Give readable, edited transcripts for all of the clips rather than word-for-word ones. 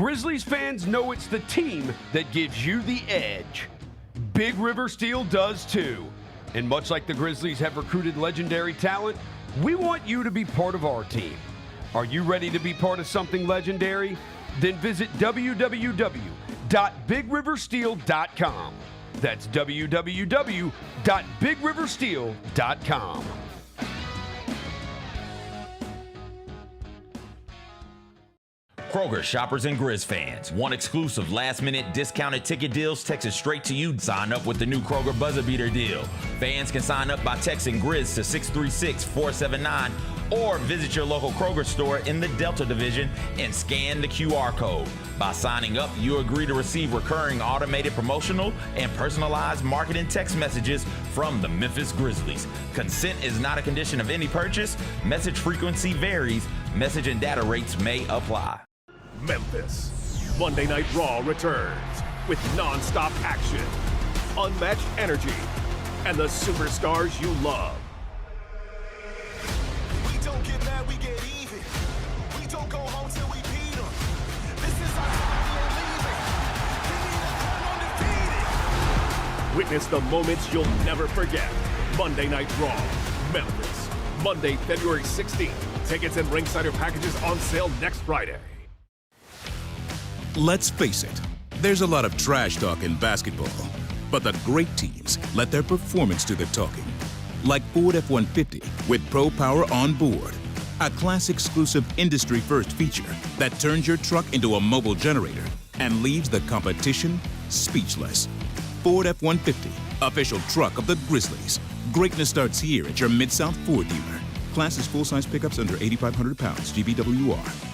Grizzlies fans know it's the team that gives you the edge. Big River Steel does too. And much like the Grizzlies have recruited legendary talent, we want you to be part of our team. Are you ready to be part of something legendary? Then visit www.bigriversteel.com. That's www.bigriversteel.com. Kroger shoppers and Grizz fans. Want exclusive last-minute discounted ticket deals texted straight to you? Sign up with the new Kroger Buzzer Beater deal. Fans can sign up by texting Grizz to 636-479 or visit your local Kroger store in the Delta Division and scan the QR code. By signing up, you agree to receive recurring automated promotional and personalized marketing text messages from the Memphis Grizzlies. Consent is not a condition of any purchase. Message frequency varies. Message and data rates may apply. Memphis. Monday Night Raw returns with non-stop action, unmatched energy, and the superstars you love. We don't get mad, we get even. We don't go home till we beat them. This is our time, we ain't leaving. We need to come undefeated. Witness the moments you'll never forget. Monday Night Raw, Memphis. Monday, February 16th. Tickets and Ringsider packages on sale next Friday. Let's face it, there's a lot of trash talk in basketball, but the great teams let their performance do the talking. Like Ford F-150 with Pro Power on board, a class-exclusive industry-first feature that turns your truck into a mobile generator and leaves the competition speechless. Ford F-150, official truck of the Grizzlies. Greatness starts here at your Mid-South Ford dealer. Class is full-size pickups under 8,500 pounds, GVWR.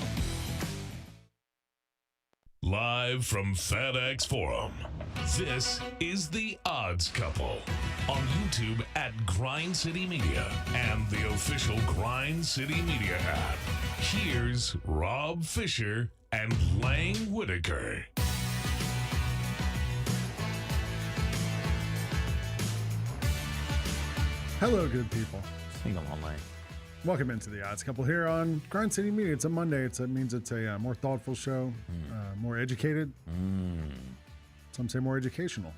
Live from FedEx Forum, this is The Odds Couple on YouTube at Grind City Media and the official Grind City Media app. Here's Rob Fisher and Lang Whitaker. Hello, good people. Sing along, Lang. Welcome into the Odds Couple here on Grind City Media. It's a Monday. It means it's a more thoughtful show, more educated. Some say more educational.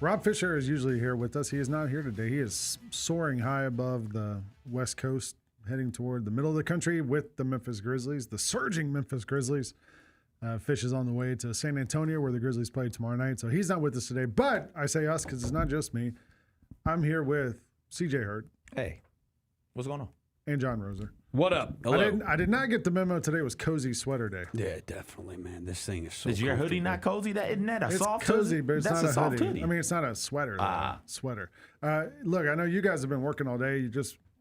Rob Fisher is usually here with us. He is not here today. He is soaring high above the West Coast, heading toward the middle of the country with the Memphis Grizzlies, the surging Memphis Grizzlies. Fish is on the way to San Antonio, where the Grizzlies play tomorrow night. So he's not with us today. But I say us because it's not just me. I'm here with CJ Hurt. Hey, what's going on? And John Roser. What up? Hello. I did not get the memo today was cozy sweater day. Yeah, definitely, man. This thing is so Is your hoodie not cozy? Isn't that a soft hoodie? It's cozy, but it's That's not a soft hoodie. hoodie. I mean, it's not a sweater. Sweater. Look, I know you guys have been working all day.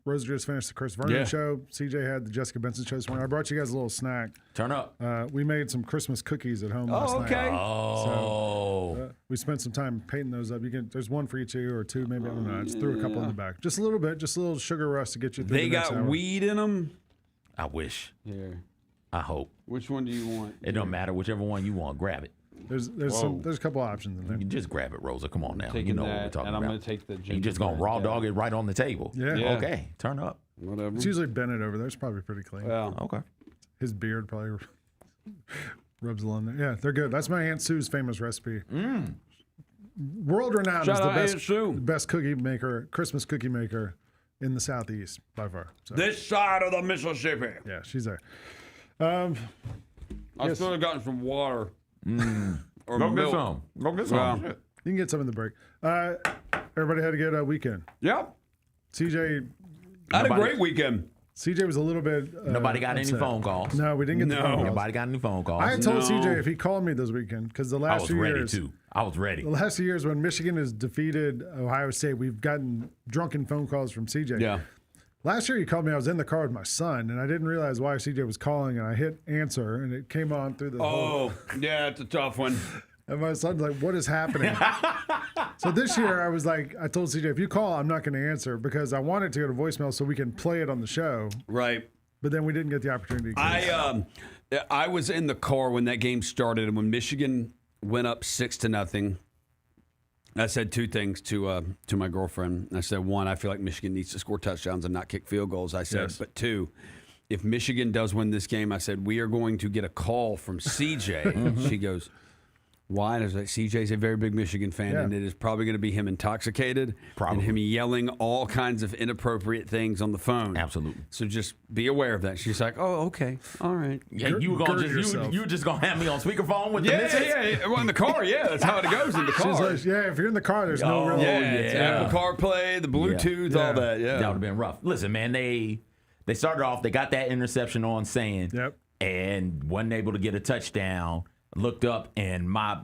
Roser just finished the Chris Vernon show. CJ had the Jessica Benson show this morning. I brought you guys a little snack. Turn up. We made some Christmas cookies at home last night. Okay. So, we spent some time painting those up. There's one for you, two or two, maybe. I don't know. I just threw a couple in the back. Just a little bit. Just a little sugar rush to get you through They the next got hour. weed in them? I wish. Here. I hope. Which one do you want? It don't matter. Whichever one you want, grab it. There's a couple options in You there. can just grab it, Rosa. Come on now. Taking You know that, what we're talking and I'm about. going to take the ginger. You just going to raw dog it right on the table. Yeah. Yeah. Okay. Turn up. Whatever. It's usually Bennett over there. It's probably pretty clean. Well, Okay. His beard probably rubs along there. Yeah, they're good. That's my Aunt Sue's famous recipe. World renowned Shout as the out Aunt Sue. best cookie maker, Christmas cookie maker in the Southeast by far. So, this side of the Mississippi. yeah, she's there. I still have gotten some water. Or Go milk. get some. Go get some. Well, Shit. You can get some in the break. Everybody had a good weekend. Yep. CJ I had a Nobody- great weekend. CJ was a little bit. Nobody got upset. any phone calls. No, we didn't get the No. phone calls. Nobody got any phone calls. I had told No. CJ if he called me this weekend because the I last was few ready years. too. I was ready. The last few years when Michigan has defeated Ohio State, we've gotten drunken phone calls from CJ. Yeah. Last year he called me. I was in the car with my son, and I didn't realize why CJ was calling, and I hit answer, and it came on through the whole. Oh, yeah, it's a tough one. And my son's like, what is happening? So this year I was like, I told CJ, if you call, I'm not going to answer because I wanted to go to voicemail so we can play it on the show. Right. But then we didn't get the opportunity. I was in the car when that game started, and when Michigan went up 6-0, I said two things to my girlfriend. I said, one, I feel like Michigan needs to score touchdowns and not kick field goals. I said, Yes. but two, if Michigan does win this game, I said, we are going to get a call from CJ. She goes, why? And I was like, CJ's a very big Michigan fan, and it is probably going to be him intoxicated and him yelling all kinds of inappropriate things on the phone. Absolutely. So just be aware of that. She's like, oh, okay. All right. Yeah, you were just gonna have me on speakerphone with the missus? Yeah. Well, in the car, that's how it goes in the car. Like, if you're in the car, there's no real... It's Apple CarPlay, the Bluetooth, all that. Yeah. That would have been rough. Listen, man, they started off, they got that interception on Sand and wasn't able to get a touchdown. Looked up, and my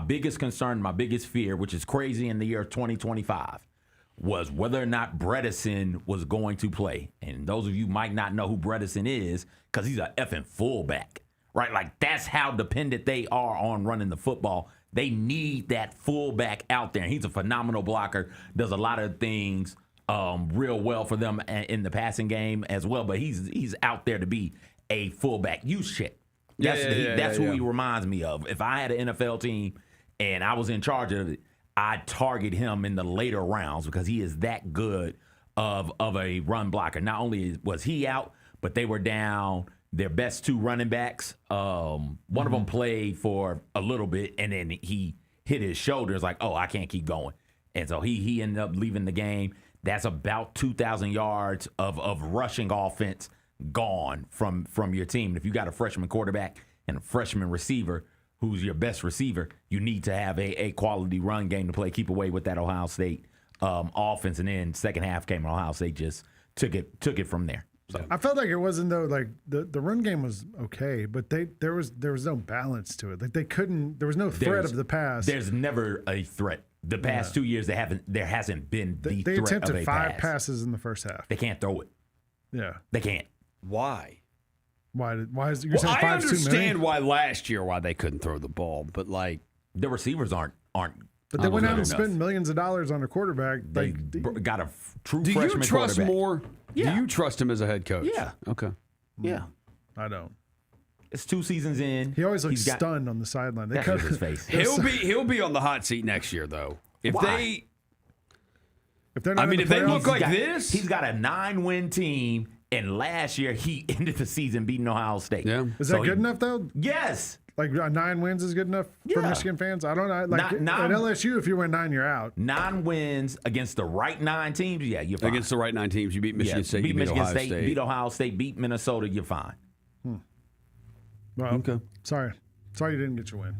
biggest concern, my biggest fear, which is crazy in the year 2025, was whether or not Bredesen was going to play. And those of you might not know who Bredesen is because he's a effing fullback, right? Like, that's how dependent they are on running the football. They need that fullback out there. And he's a phenomenal blocker, does a lot of things real well for them in the passing game as well. But he's out there to be a fullback. Use check. That's who he reminds me of. If I had an NFL team and I was in charge of it, I'd target him in the later rounds because he is that good of a run blocker. Not only was he out, but they were down their best 2 running backs. One of them played for a little bit, and then he hit his shoulders like, oh, I can't keep going. And so he ended up leaving the game. That's about 2,000 yards of rushing offense gone from your team. And if you got a freshman quarterback and a freshman receiver who's your best receiver, you need to have a quality run game to play, keep away with that Ohio State offense. And then second half came, and Ohio State just took it from there. So I felt like it wasn't, though, like the run game was okay, but there was no balance to it. Like there was no threat of the pass. There's never a threat. The past 2 years there hasn't been the they threat attempted of a 5 pass. passes in the first half. They can't throw it. Yeah. They can't. Why? Why is you're saying I 5's too many? understand why last year they couldn't throw the ball, but like the receivers aren't. But they went out and spent millions of dollars on a quarterback. They got a true do freshman you trust quarterback. more? Yeah. Do you trust him as a head coach? Yeah. Okay. Yeah. I don't. It's 2 seasons in. He always looks stunned on the sideline. They That's cut his face. He'll be on the hot seat next year, though. If Why? they're not, if they look like this, he's got a 9-win team, and last year he ended the season beating Ohio State. Yeah. Is that good enough though? Yes. Like 9 wins is good enough for Michigan fans? I don't know. Like at LSU, if you win 9, you're out. 9 wins against the right 9 teams. Yeah, you're fine. Against the right 9 teams, you beat Michigan State, you beat Michigan Ohio State, beat Ohio State, beat Minnesota. You're fine. Well, okay. Sorry you didn't get your win.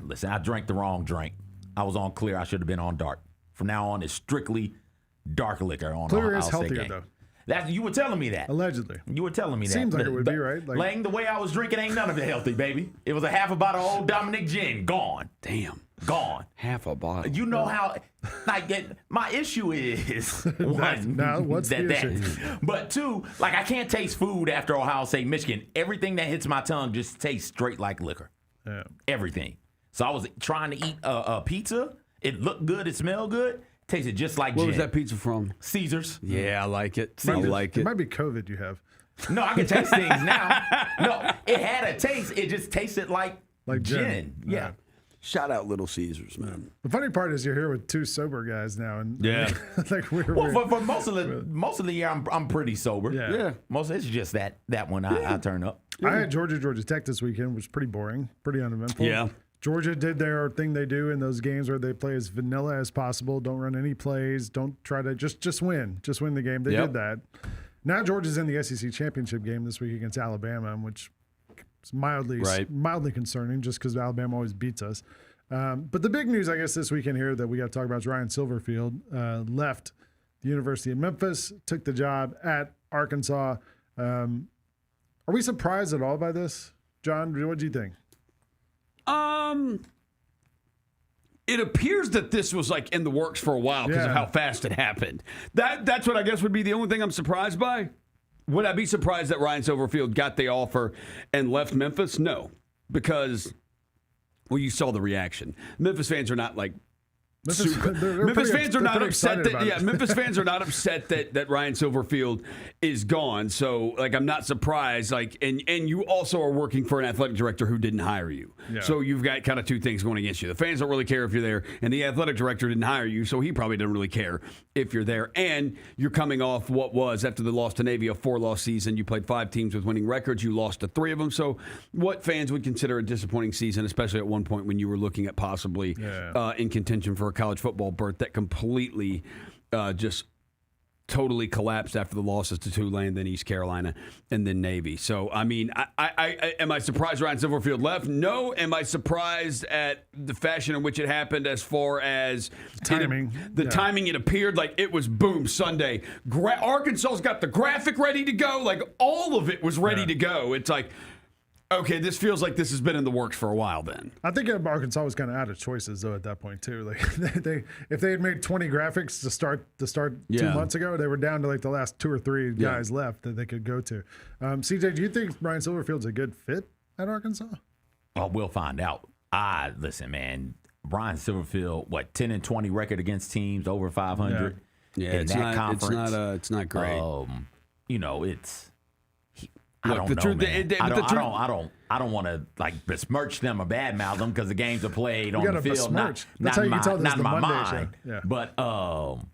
Listen, I drank the wrong drink. I was on clear. I should have been on dark. From now on, it's strictly dark liquor on Clear Ohio is State healthier game. though. You were telling me that. Allegedly. You were telling me that. Seems like it would be, right? Like, Lang, the way I was drinking ain't none of it healthy, baby. It was a half a bottle of old Dominic gin. Gone. Damn. Gone. Half a bottle. You know how, my issue is, one, now, what's the issue? But 2, like, I can't taste food after Ohio State, Michigan. Everything that hits my tongue just tastes straight like liquor. Yeah. Everything. So I was trying to eat a pizza. It looked good. It smelled good. Tasted just like Where gin. was that pizza from? Caesars. Yeah, I like it. I like it. It might be COVID you have. No, I can taste things now. No, it had a taste. It just tasted like gin. Yeah. Shout out Little Caesars, man. The funny part is you're here with 2 sober guys now, and like for most of the year, I'm pretty sober. Yeah. It's just that one I turn up. I had Georgia Tech this weekend, which was pretty boring, pretty uneventful. Yeah. Georgia did their thing they do in those games where they play as vanilla as possible. Don't run any plays. Don't try to just win. Just win the game. They did that. Now Georgia's in the SEC championship game this week against Alabama, which is mildly concerning just because Alabama always beats us. But the big news, I guess, this weekend here that we got to talk about is Ryan Silverfield left the University of Memphis, took the job at Arkansas. Are we surprised at all by this? John, what do you think? It appears that this was like in the works for a while because of how fast it happened. That's what I guess would be the only thing I'm surprised by. Would I be surprised that Ryan Silverfield got the offer and left Memphis? No, because you saw the reaction. Memphis fans are not like Memphis fans are not upset that Memphis fans are not upset that Ryan Silverfield is gone. So like I'm not surprised. Like and you also are working for an athletic director who didn't hire you. Yeah. So you've got kind of two things going against you. The fans don't really care if you're there, and the athletic director didn't hire you, so he probably doesn't really care if you're there. And you're coming off what was after the loss to Navy a 4-loss season. You played 5 teams with winning records. You lost to 3 of them. So what fans would consider a disappointing season, especially at one point when you were looking at possibly in contention for a college football berth that completely just totally collapsed after the losses to Tulane, then East Carolina, and then Navy. So, I mean, I am I surprised Ryan Silverfield left? No. Am I surprised at the fashion in which it happened as far as timing? Timing, it appeared like it was boom, Sunday. Arkansas's got the graphic ready to go. Like, all of it was ready to go. It's like, okay, this feels like this has been in the works for a while then. I think Arkansas was kind of out of choices, though, at that point, too. Like if they had made 20 graphics to start 2 months ago, they were down to like the last 2 or 3 guys left that they could go to. CJ, do you think Ryan Silverfield's a good fit at Arkansas? Oh, we'll find out. Listen, man, Ryan Silverfield, 10-20 record against teams over 500 in it's that not, conference. It's not great. It's. Look, I don't know, man. I don't want to like besmirch them or badmouth them because the games are played on the field. Not in my mind. Yeah. But no,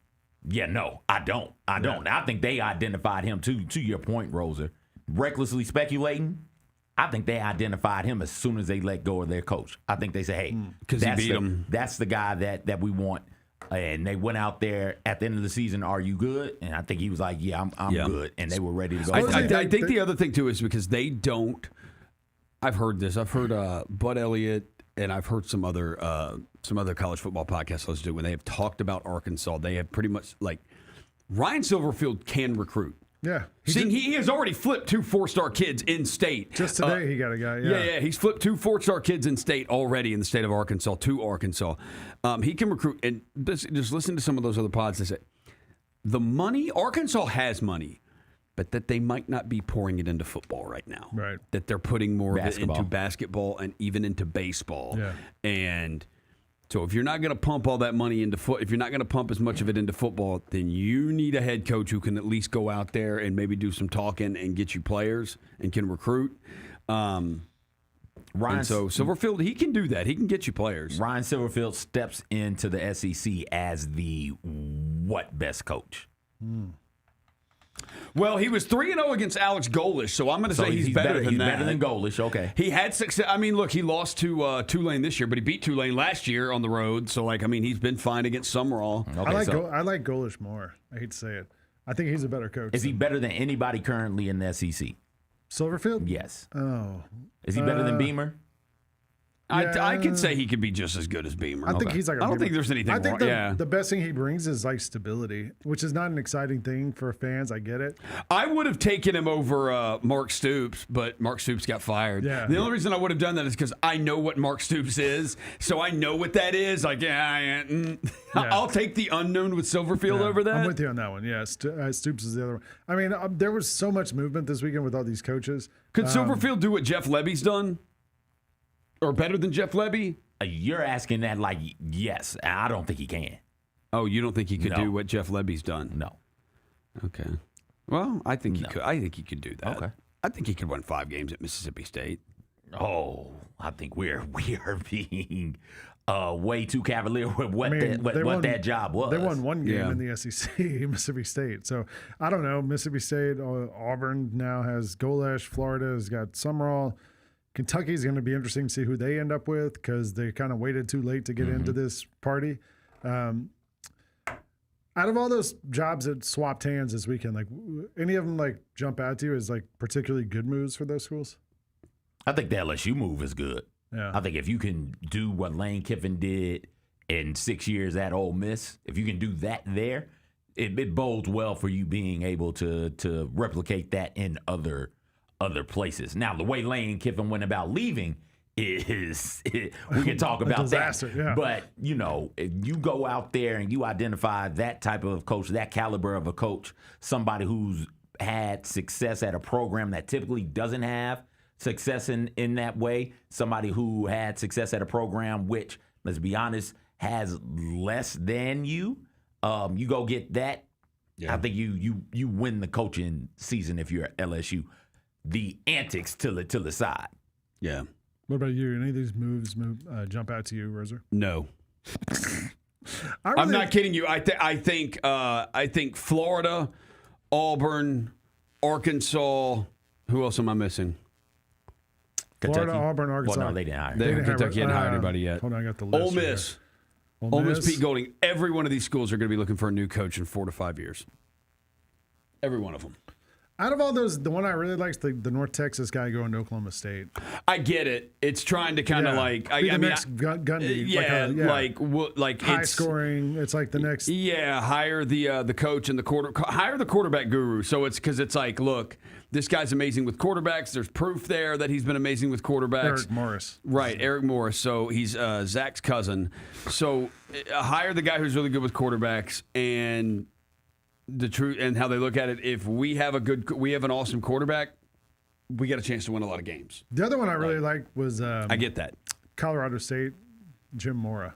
I don't. I think they identified him to your point, Roser. Recklessly speculating. I think they identified him as soon as they let go of their coach. I think they said, "Hey, because he beat him. That's the guy that we want." And they went out there at the end of the season, are you good? And I think he was like, yeah, I'm good. And they were ready to go. I think the other thing, too, is because they don't – I've heard this. I've heard Bud Elliott and I've heard some other college football podcasts let's do when they have talked about Arkansas. They have pretty much like Ryan Silverfield can recruit. Yeah. He has already flipped 2 4-star kids in state. Just today he got a guy, Yeah, he's flipped 2 4-star kids in state already in the state of Arkansas to Arkansas. He can recruit. And just listen to some of those other pods. They say the money, Arkansas has money, but that they might not be pouring it into football right now. Right. That they're putting more of it into basketball and even into baseball. Yeah. And so if you're not going to pump all that money into if you're not going to pump as much of it into football, then you need a head coach who can at least go out there and maybe do some talking and get you players and can recruit. So Silverfield, he can do that. He can get you players. Ryan Silverfield steps into the SEC as the what best coach? Well, he was 3-0 against Alex Golish, so I'm going to say he's better than that. Better than Golish, okay. He had success. I mean, look, he lost to Tulane this year, but he beat Tulane last year on the road. So, he's been fine against Summerall. Okay, I like Golish more. I hate to say it. I think he's a better coach. Is he better than anybody currently in the SEC? Silverfield? Yes. Oh. Is he better than Beamer? I could say he could be just as good as Beamer. I think he's like. I don't think there's anything wrong. I think the best thing he brings is stability, which is not an exciting thing for fans. I get it. I would have taken him over Mark Stoops, but Mark Stoops got fired. Yeah. The only reason I would have done that is because I know what Mark Stoops is, so I know what that is. I'll take the unknown with Silverfield over that. I'm with you on that one. Yeah, Stoops is the other one. I mean, there was so much movement this weekend with all these coaches. Could Silverfield do what Jeff Lebby's done? Or better than Jeff Lebby? You're asking that yes. I don't think he can. Oh, you don't think he could do what Jeff Lebby's done? No. Okay. Well, I think he could. I think he could do that. Okay. I think he could win 5 games at Mississippi State. Oh, I think we are being way too cavalier with what that job was. They won 1 game in the SEC, Mississippi State. So I don't know. Mississippi State, Auburn now has Golish. Florida has got Summerall. Kentucky's going to be interesting to see who they end up with because they kind of waited too late to get into this party. Out of all those jobs that swapped hands this weekend, any of them jump out to you as particularly good moves for those schools? I think the LSU move is good. Yeah. I think if you can do what Lan Kiffin did in 6 years at Ole Miss, if you can do that there, it bodes well for you being able to replicate that in other places. Now, the way Lane Kiffin went about leaving is we can talk about disaster, that. Yeah. But, if you go out there and you identify that type of coach, that caliber of a coach, somebody who's had success at a program that typically doesn't have success in that way, somebody who had success at a program which, let's be honest, has less than you, you go get that. Yeah. I think you win the coaching season if you're at LSU. The antics to the side. Yeah. What about you? Any of these moves jump out to you, Roser? No. I'm not kidding you. I think Florida, Auburn, Arkansas. Who else am I missing? Florida, Auburn, Arkansas. Well, no, they didn't hire. Kentucky hadn't hired anybody yet. Hold on, I got the list. Ole Miss. Ole Miss, Pete Golding. Every one of these schools are going to be looking for a new coach in 4 to 5 years. Every one of them. Out of all those, the one I really like is the North Texas guy going to Oklahoma State. I get it. It's trying to kind of like next Gundy. Like high scoring. It's like the next. Yeah, hire the coach and hire the quarterback guru. So it's because it's like, look, this guy's amazing with quarterbacks. There's proof there that he's been amazing with quarterbacks. Eric Morris. Right, Eric Morris. So he's Zach's cousin. So hire the guy who's really good with quarterbacks and. The truth and how they look at it. If we have an awesome quarterback, we got a chance to win a lot of games. The other one I really liked was I get that Colorado State, Jim Mora,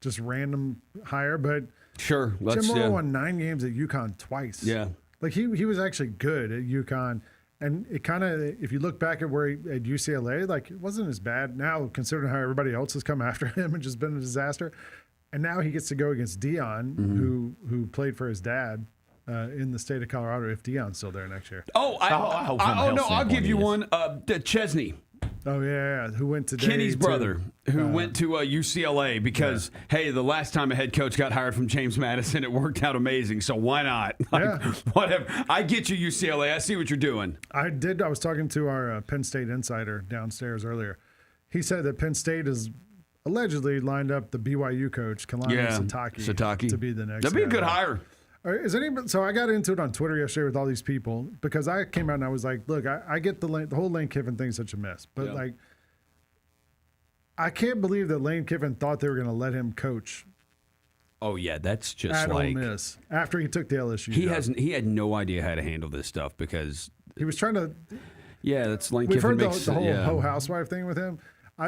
just random hire, but sure. Jim Mora won 9 games at UConn twice. Yeah, like he was actually good at UConn, and it kind of if you look back at where at UCLA, like it wasn't as bad now considering how everybody else has come after him and just been a disaster, and now he gets to go against Dion, who played for his dad. In the state of Colorado, if Deion's still there next year. I'll give you one. Chesney. Oh, yeah. Who went to Kenny's brother, who went to UCLA because, hey, the last time a head coach got hired from James Madison, it worked out amazing. So why not? Whatever. I get you, UCLA. I see what you're doing. I did. I was talking to our Penn State insider downstairs earlier. He said that Penn State is allegedly lined up the BYU coach, Kalani Sitake, to be the next That'd be a good hire. So I got into it on Twitter yesterday with all these people because I came out and I was like, look, I get the whole Lane Kiffin thing is such a mess. But, I can't believe that Lane Kiffin thought they were going to let him coach. Oh, yeah, that's just at like... Ole Miss after he took the LSU job. He had no idea how to handle this stuff because... He was trying to... Yeah, that's Lane Kiffin. We've heard the whole housewife thing with him.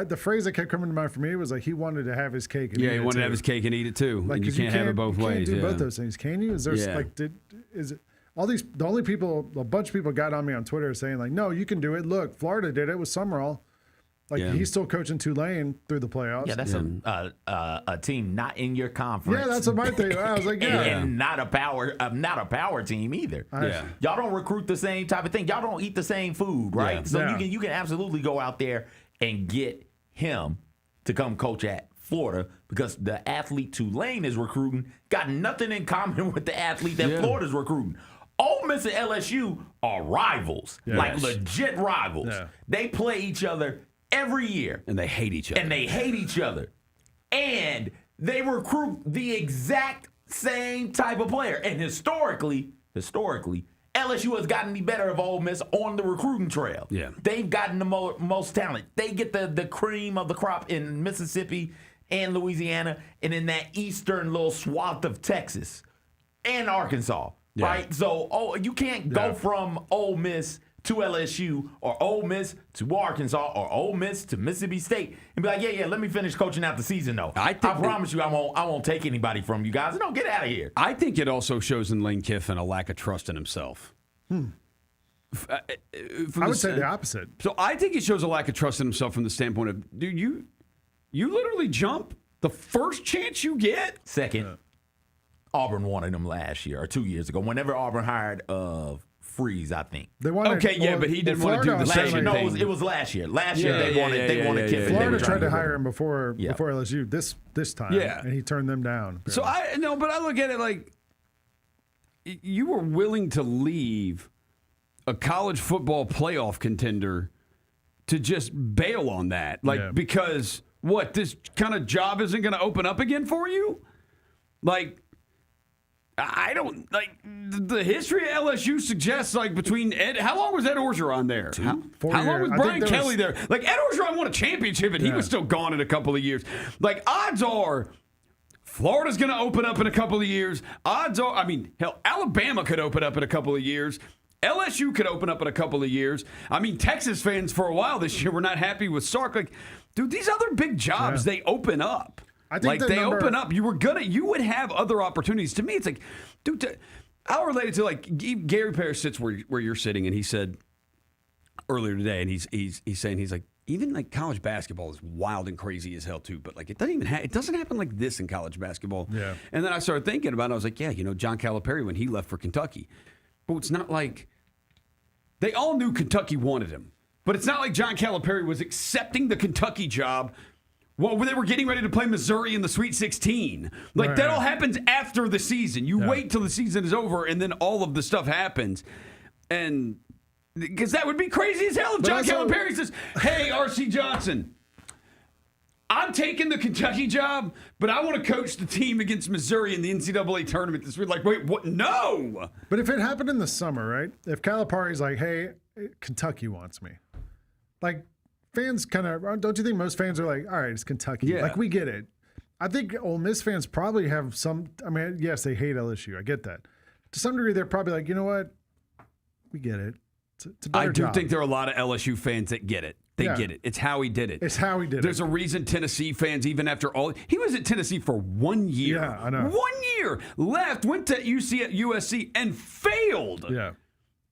The phrase that kept coming to mind for me was like he wanted to have his cake and eat it. Yeah, he wanted to have his cake and eat it too. Like you can't have it both ways. You can't do both those things, can you? Is there is it all these? The only people, a bunch of people got on me on Twitter saying like, no, you can do it. Look, Florida did it with Summerall. He's still coaching Tulane through the playoffs. Yeah, that's a team not in your conference. Yeah, that's what my thing. I was like, and not a power team either. Y'all don't recruit the same type of thing. Y'all don't eat the same food, right? Yeah. So you can absolutely go out there and get him to come coach at Florida because the athlete Tulane is recruiting got nothing in common with the athlete that Florida's recruiting. Ole Miss and LSU are rivals, like legit rivals. Yeah. They play each other every year. And they hate each other. And they recruit the exact same type of player. And historically, LSU has gotten the better of Ole Miss on the recruiting trail. Yeah. They've gotten the most talent. They get the cream of the crop in Mississippi and Louisiana and in that eastern little swath of Texas and Arkansas, right? So you can't go from Ole Miss to LSU or Ole Miss to Arkansas or Ole Miss to Mississippi State and be like, yeah, let me finish coaching out the season, though. I promise you I won't take anybody from you guys. No, get out of here. I think it also shows in Lane Kiffin a lack of trust in himself. I would say the opposite. So I think it shows a lack of trust in himself from the standpoint of, dude, you literally jump the first chance you get. Second, Auburn wanted him last year or 2 years ago. Whenever Auburn hired Freeze, I think. They wanted, but he didn't want to do the same thing. No, it was last year. Last year they wanted Kiffin. Florida tried to hire him before LSU this time, and he turned them down. So I look at it like you were willing to leave a college football playoff contender to just bail on that, because what, this kind of job isn't going to open up again for you? Like, I don't like the history of LSU suggests between how long was Ed Orgeron there? How long was Brian Kelly there? Like Ed Orgeron won a championship and he was still gone in a couple of years. Like odds are Florida's going to open up in a couple of years. Odds are, Alabama could open up in a couple of years. LSU could open up in a couple of years. Texas fans for a while this year were not happy with Sark. Like, dude, these other big jobs, they open up. I think they open up. You would have other opportunities. To me, it's like, dude, I'll relate it to like Gary Parrish sits where you're sitting, and he said earlier today, and he's saying, he's like, even like college basketball is wild and crazy as hell too, but like it doesn't happen like this in college basketball. Yeah. And then I started thinking about it. I was like, yeah, John Calipari when he left for Kentucky, but it's not like they all knew Kentucky wanted him, but it's not like John Calipari was accepting the Kentucky job while they were getting ready to play Missouri in the Sweet 16. Like that all happens after the season. You wait till the season is over, and then all of the stuff happens, and. Because that would be crazy as hell if John Calipari says, hey, R.C. Johnson, I'm taking the Kentucky job, but I want to coach the team against Missouri in the NCAA tournament this week. Like, wait, what? No! But if it happened in the summer, right? If Calipari's like, hey, Kentucky wants me. Like, fans kind of, don't you think most fans are like, all right, it's Kentucky. Yeah. Like, we get it. I think Ole Miss fans probably have yes, they hate LSU. I get that. To some degree, they're probably like, you know what? We get it. I do think there are a lot of LSU fans that get it. They get it. It's how he did it. There's a reason Tennessee fans, even after all, he was at Tennessee for 1 year. Yeah, I know. 1 year. Left, went to USC and failed. Yeah.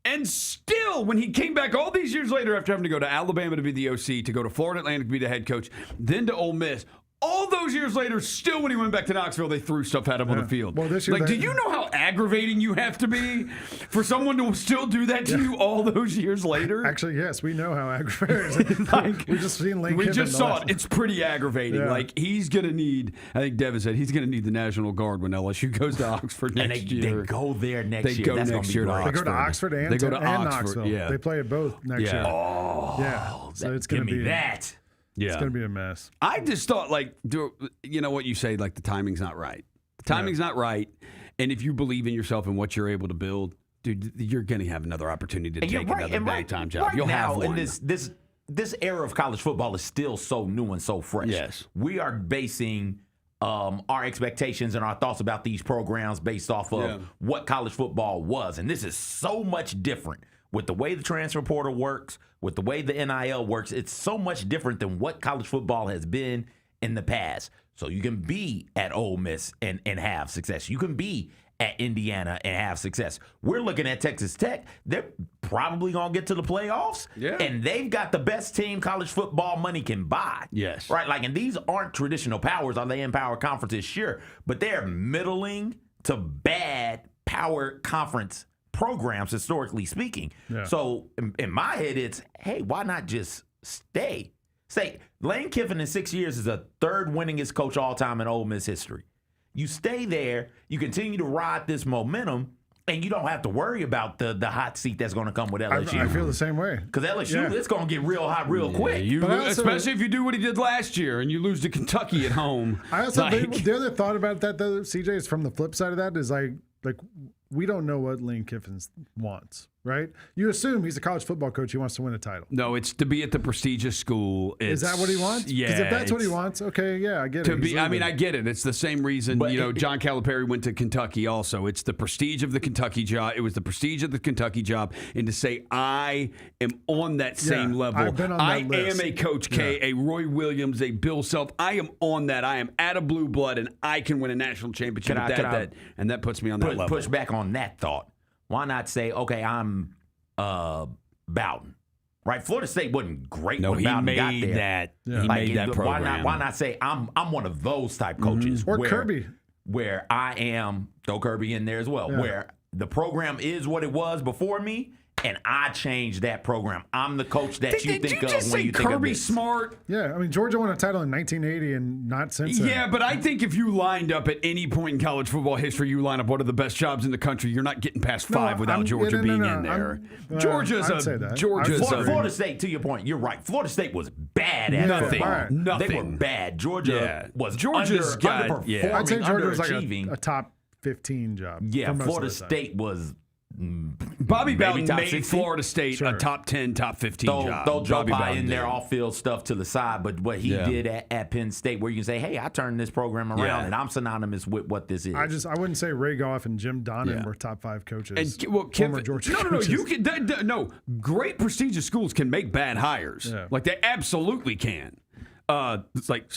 And still, when he came back all these years later after having to go to Alabama to be the OC, to go to Florida Atlantic to be the head coach, then to Ole Miss, all those years later, still when he went back to Knoxville, they threw stuff at him on the field. Well, this year do you know how aggravating you have to be for someone to still do that to you all those years later? Actually, yes, we know how aggravating it is. Like, we just seen Lan Kiffin. We just saw it. It's pretty aggravating. Yeah. Like, he's going to need, I think Devin said, he's going to need the National Guard when LSU goes to Oxford next year. They go there next year. They go next year to Oxford. They go to Oxford and Knoxville. Yeah. They play it both next year. Oh, yeah. So it's going to be that. Yeah. It's going to be a mess. I just thought, like, you know what you say, like, the timing's not right. The timing's not right. And if you believe in yourself and what you're able to build, dude, you're going to have another opportunity to take another big-time job. You'll have one. And this era of college football is still so new and so fresh. Yes. We are basing our expectations and our thoughts about these programs based off of what college football was. And this is so much different. With the way the transfer portal works, with the way the NIL works, it's so much different than what college football has been in the past. So you can be at Ole Miss and have success. You can be at Indiana and have success. We're looking at Texas Tech. They're probably going to get to the playoffs. Yeah. And they've got the best team college football money can buy. Yes. Right? Like, and these aren't traditional powers. Are they in power conferences? Sure. But they're middling to bad power conference programs, historically speaking. Yeah. So in my head, it's, hey, why not just stay? Say, Lan Kiffin in 6 years is the third winningest coach all time in Ole Miss history. You stay there, you continue to ride this momentum, and you don't have to worry about the hot seat that's going to come with LSU. I feel the same way. Because LSU, it's going to get real hot real quick. Especially if you do what he did last year and you lose to Kentucky at home. I also the other thought about that, though, CJ, is from the flip side of that is like we don't know what Lan Kiffin wants, right? You assume he's a college football coach. He wants to win a title. No, it's to be at the prestigious school. Is that what he wants? Yeah. Because if that's what he wants, okay, yeah, I get it. I get it. It's the same reason, John Calipari went to Kentucky also. It's the prestige of the Kentucky job. It was the prestige of the Kentucky job. And to say, I am on that same level. I've been on that list. I am a Coach K, a Roy Williams, a Bill Self. I am on that. I am out of blue blood, and I can win a national championship and that puts me on that level. Push back on that thought. Why not say, okay, I'm Bowden, right? Florida State wasn't great when Bowden got there. He made that program. Why not say I'm one of those type coaches? Or Kirby. Where I am, throw Kirby in there as well, where the program is what it was before me, and I changed that program. I'm the coach that you think of when you think of Kirby this. Smart? Yeah, I mean, Georgia won a title in 1980 and not since then. Yeah, but I think if you lined up at any point in college football history, you line up one of the best jobs in the country, you're not getting past five without Georgia being in there. Florida State, to your point, you're right. Florida State was bad at nothing. Nothing. They were bad. Georgia was underperforming, I'd say Georgia was like underachieving. a top 15 job. Yeah, Florida State was. Bobby Bowden made Florida State a top 10, top 15 job. They'll drop by in their off-field stuff to the side, but what he did at Penn State, where you can say, hey, I turned this program around, and I'm synonymous with what this is. I wouldn't say Ray Goff and Jim Donnan were top 5 coaches. And former Georgia coaches. You can. Great prestigious schools can make bad hires. Yeah. Like they absolutely can. It's like,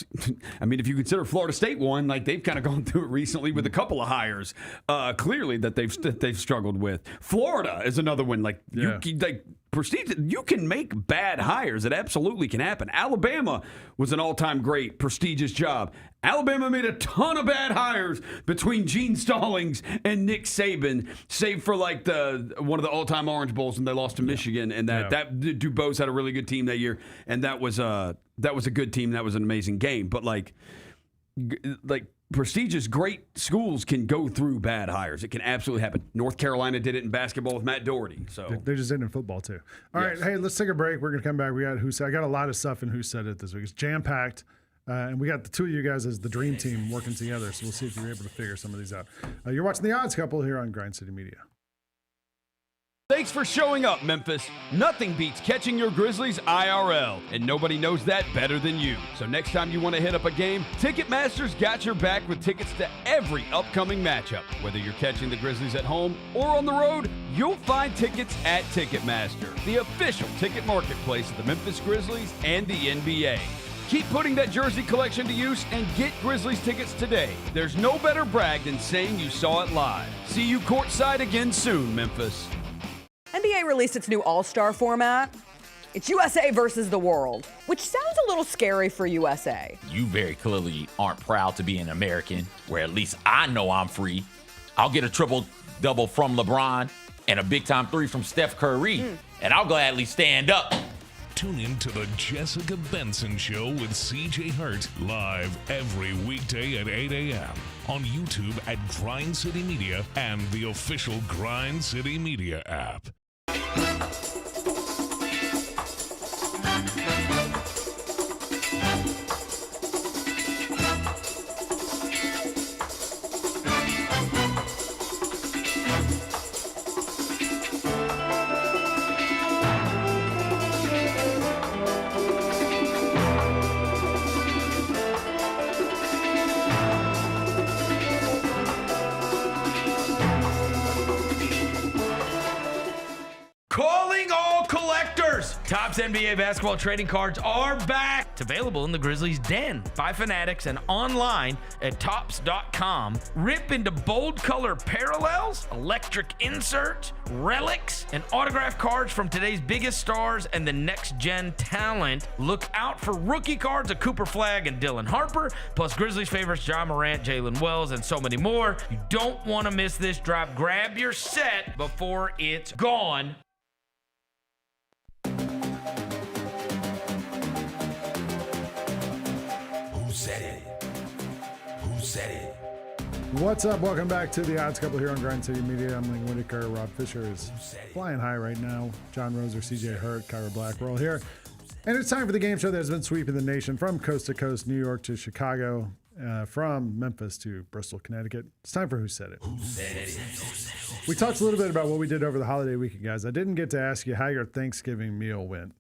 I mean, if you consider Florida State one, like they've kind of gone through it recently with a couple of hires, clearly that they've struggled with. Florida is another one. Like prestige, you can make bad hires. It absolutely can happen. Alabama was an all-time great, prestigious job. Alabama made a ton of bad hires between Gene Stallings and Nick Saban, save for like one of the all-time Orange Bowls when they lost to Michigan, and that Dubose had a really good team that year, and that was a good team. That was an amazing game. But like prestigious, great schools can go through bad hires. It can absolutely happen. North Carolina did it in basketball with Matt Doherty. So they just did it in football too. All right, hey, let's take a break. We're gonna come back. We got Who Said. I got a lot of stuff in Who Said It this week. It's jam packed, and we got the two of you guys as the dream team working together. So we'll see if you're able to figure some of these out. You're watching The Odds Couple here on Grind City Media. Thanks for showing up, Memphis. Nothing beats catching your Grizzlies IRL, and nobody knows that better than you. So next time you want to hit up a game, Ticketmaster's got your back with tickets to every upcoming matchup. Whether you're catching the Grizzlies at home or on the road, you'll find tickets at Ticketmaster, the official ticket marketplace of the Memphis Grizzlies and the NBA. Keep putting that jersey collection to use and get Grizzlies tickets today. There's no better brag than saying you saw it live. See you courtside again soon, Memphis. NBA released its new All-Star format. It's USA versus the world, which sounds a little scary for USA. You very clearly aren't proud to be an American, where at least I know I'm free. I'll get a triple-double from LeBron and a big-time three from Steph Curry, and I'll gladly stand up. Tune in to the Jessica Benson Show with CJ Hurt live every weekday at 8 a.m. on YouTube at Grind City Media and the official Grind City Media app. Calling all collectors! Topps NBA basketball trading cards are back. It's available in the Grizzlies Den by Fanatics and online at Topps.com. Rip into bold color parallels, electric inserts, relics, and autographed cards from today's biggest stars and the next gen talent. Look out for rookie cards of Cooper Flagg and Dylan Harper, plus Grizzlies favorites John Morant, Jalen Wells, and so many more. You don't want to miss this drop. Grab your set before it's gone. Who said it? Who said it? What's up? Welcome back to The Odds Couple here on Grind City Media. I'm Ling Whitaker. Rob Fisher is flying high right now. John Roser, CJ Hurt, Kyra Black. We're all here. And it's time for the game show that has been sweeping the nation from coast to coast, New York to Chicago, from Memphis to Bristol, Connecticut. It's time for Who Said It? Who said it? We talked a little bit about what we did over the holiday weekend, guys. I didn't get to ask you how your Thanksgiving meal went.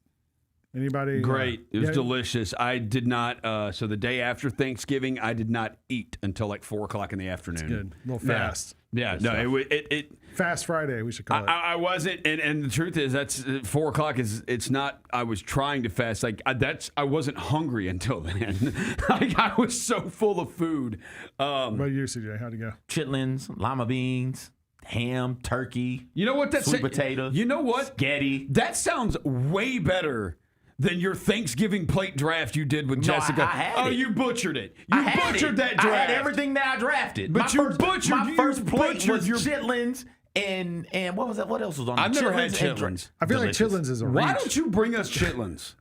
Anybody? Great. It was delicious. I did not, so the day after Thanksgiving, I did not eat until like 4 o'clock in the afternoon. It's good. A little fast. Yeah, no, it Fast Friday, we should call it. I wasn't, and the truth is, that's 4 o'clock it's not. I was trying to fast, I wasn't hungry until then. I was so full of food. What about you, CJ? How'd it go? Chitlins, lima beans, ham, turkey. You know what? That's sweet potato. You know what? Spaghetti. That sounds way better than your Thanksgiving plate draft you did with Jessica. I had it. You butchered it. You butchered that draft. I had everything that I drafted. But my first plate was your chitlins and what was that? What else was on? I've never had chitlins. I feel like chitlins is a reach. Why don't you bring us chitlins?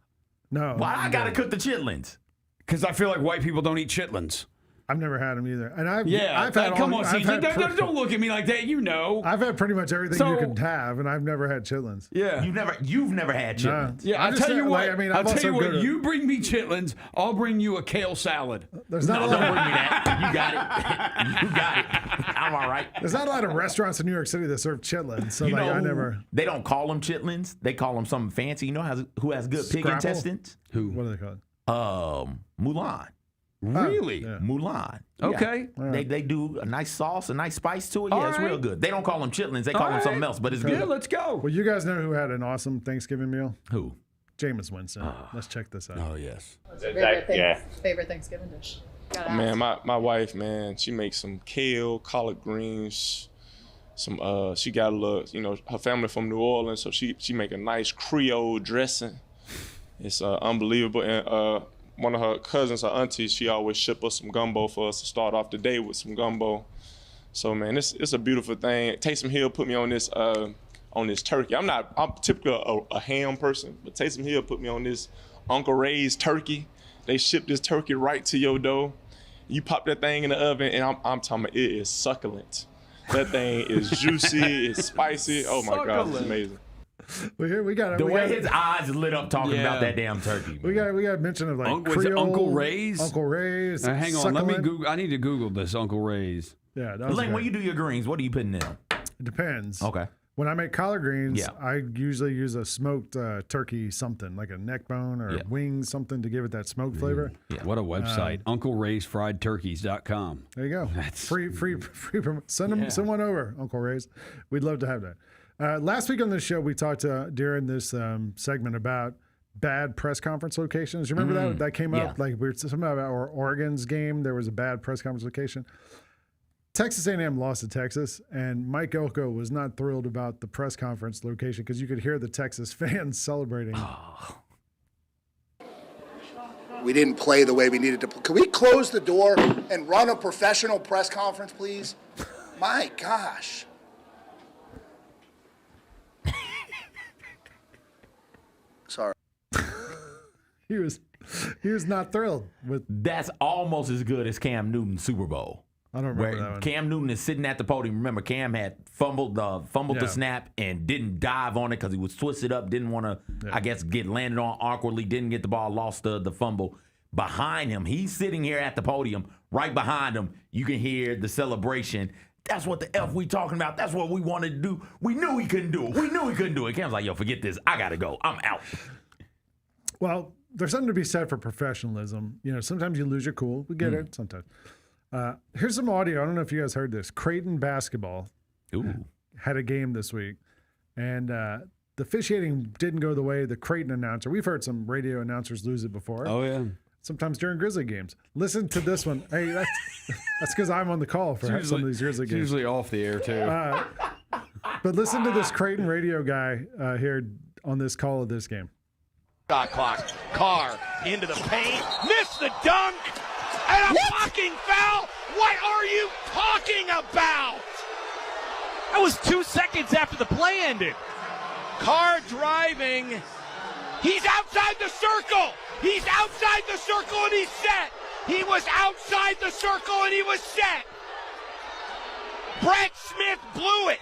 No. Why I gotta cook the chitlins? Because I feel like white people don't eat chitlins. I've never had them either. And I've had come on, CJ. Don't look at me like that. You know. I've had pretty much everything you can have, and I've never had chitlins. Yeah. You've never had chitlins. Yeah, I'll tell you what. I'll tell you what. You bring me chitlins, I'll bring you a kale salad. There's not don't bring me that. You got it. You got it. I'm all right. There's not a lot of restaurants in New York City that serve chitlins, so I never. They don't call them chitlins. They call them something fancy. You know who has good pig intestines? Who? What are they called? Mulan. Really? Yeah. Mulan. Okay. Yeah. They do a nice sauce, a nice spice to it. Yeah, it's real good. They don't call them chitlins. They call them something else, but it's good. Yeah, let's go. Well, you guys know who had an awesome Thanksgiving meal? Who? Jameis Winston. Let's check this out. Oh, yes. Favorite Thanksgiving dish? Man, my wife, man, she makes some kale, collard greens, she got a little, her family from New Orleans, so she make a nice Creole dressing. It's unbelievable. And one of her cousins, her aunties, she always ship us some gumbo for us to start off the day with some gumbo. So man, it's a beautiful thing. Taysom Hill put me on this turkey. I'm typically a ham person, but Taysom Hill put me on this Uncle Ray's turkey. They ship this turkey right to your door. You pop that thing in the oven, and I'm talking about, it is succulent. That thing is juicy, it's spicy. Oh my God, it's amazing. Well, here we got the way his eyes lit up talking about that damn turkey. Man. We got mention of like was it Uncle Ray's? Uncle Ray's. Hang on, let me Google. I need to Google this Uncle Ray's. Yeah, Lane, when you do your greens, what are you putting in? It depends. Okay. When I make collard greens, I usually use a smoked turkey something, like a neck bone or wings, something to give it that smoked flavor. Yeah. What a website. UncleRaysFriedTurkeys.com. There you go. That's free. Send one over, Uncle Ray's. We'd love to have that. Last week on this show, we talked during this segment about bad press conference locations. You remember that? That came up? Like we were talking about our Oregon's game. There was a bad press conference location. Texas A&M lost to Texas, and Mike Elko was not thrilled about the press conference location because you could hear the Texas fans celebrating. We didn't play the way we needed to. Can we close the door and run a professional press conference, please? My gosh. Sorry. He was not thrilled with. That's almost as good as Cam Newton's Super Bowl. I don't remember that one. Cam Newton is sitting at the podium. Remember, Cam had fumbled the snap and didn't dive on it because he was twisted up, didn't want to, I guess, get landed on awkwardly, didn't get the ball, lost the fumble. Behind him, he's sitting here at the podium. Right behind him, you can hear the celebration. That's what the F we talking about. That's what we wanted to do. We knew he couldn't do it. Cam's like, yo, forget this. I got to go. I'm out. Well, there's something to be said for professionalism. Sometimes you lose your cool. We get it sometimes. Here's some audio. I don't know if you guys heard this. Creighton basketball had a game this week, and the officiating didn't go the way the Creighton announcer. We've heard some radio announcers lose it before. Oh, yeah. Sometimes during Grizzly games. Listen to this one. Hey, that's because I'm on the call for some of these Grizzly games. Usually off the air, too. But listen to this Creighton radio guy here on this call of this game. Shot clock. Carr into the paint. Missed the dunk. And a fucking foul? What are you talking about? That was 2 seconds after the play ended. Carr driving. He's outside the circle. He's outside the circle and he's set. He was outside the circle and he was set. Brett Smith blew it.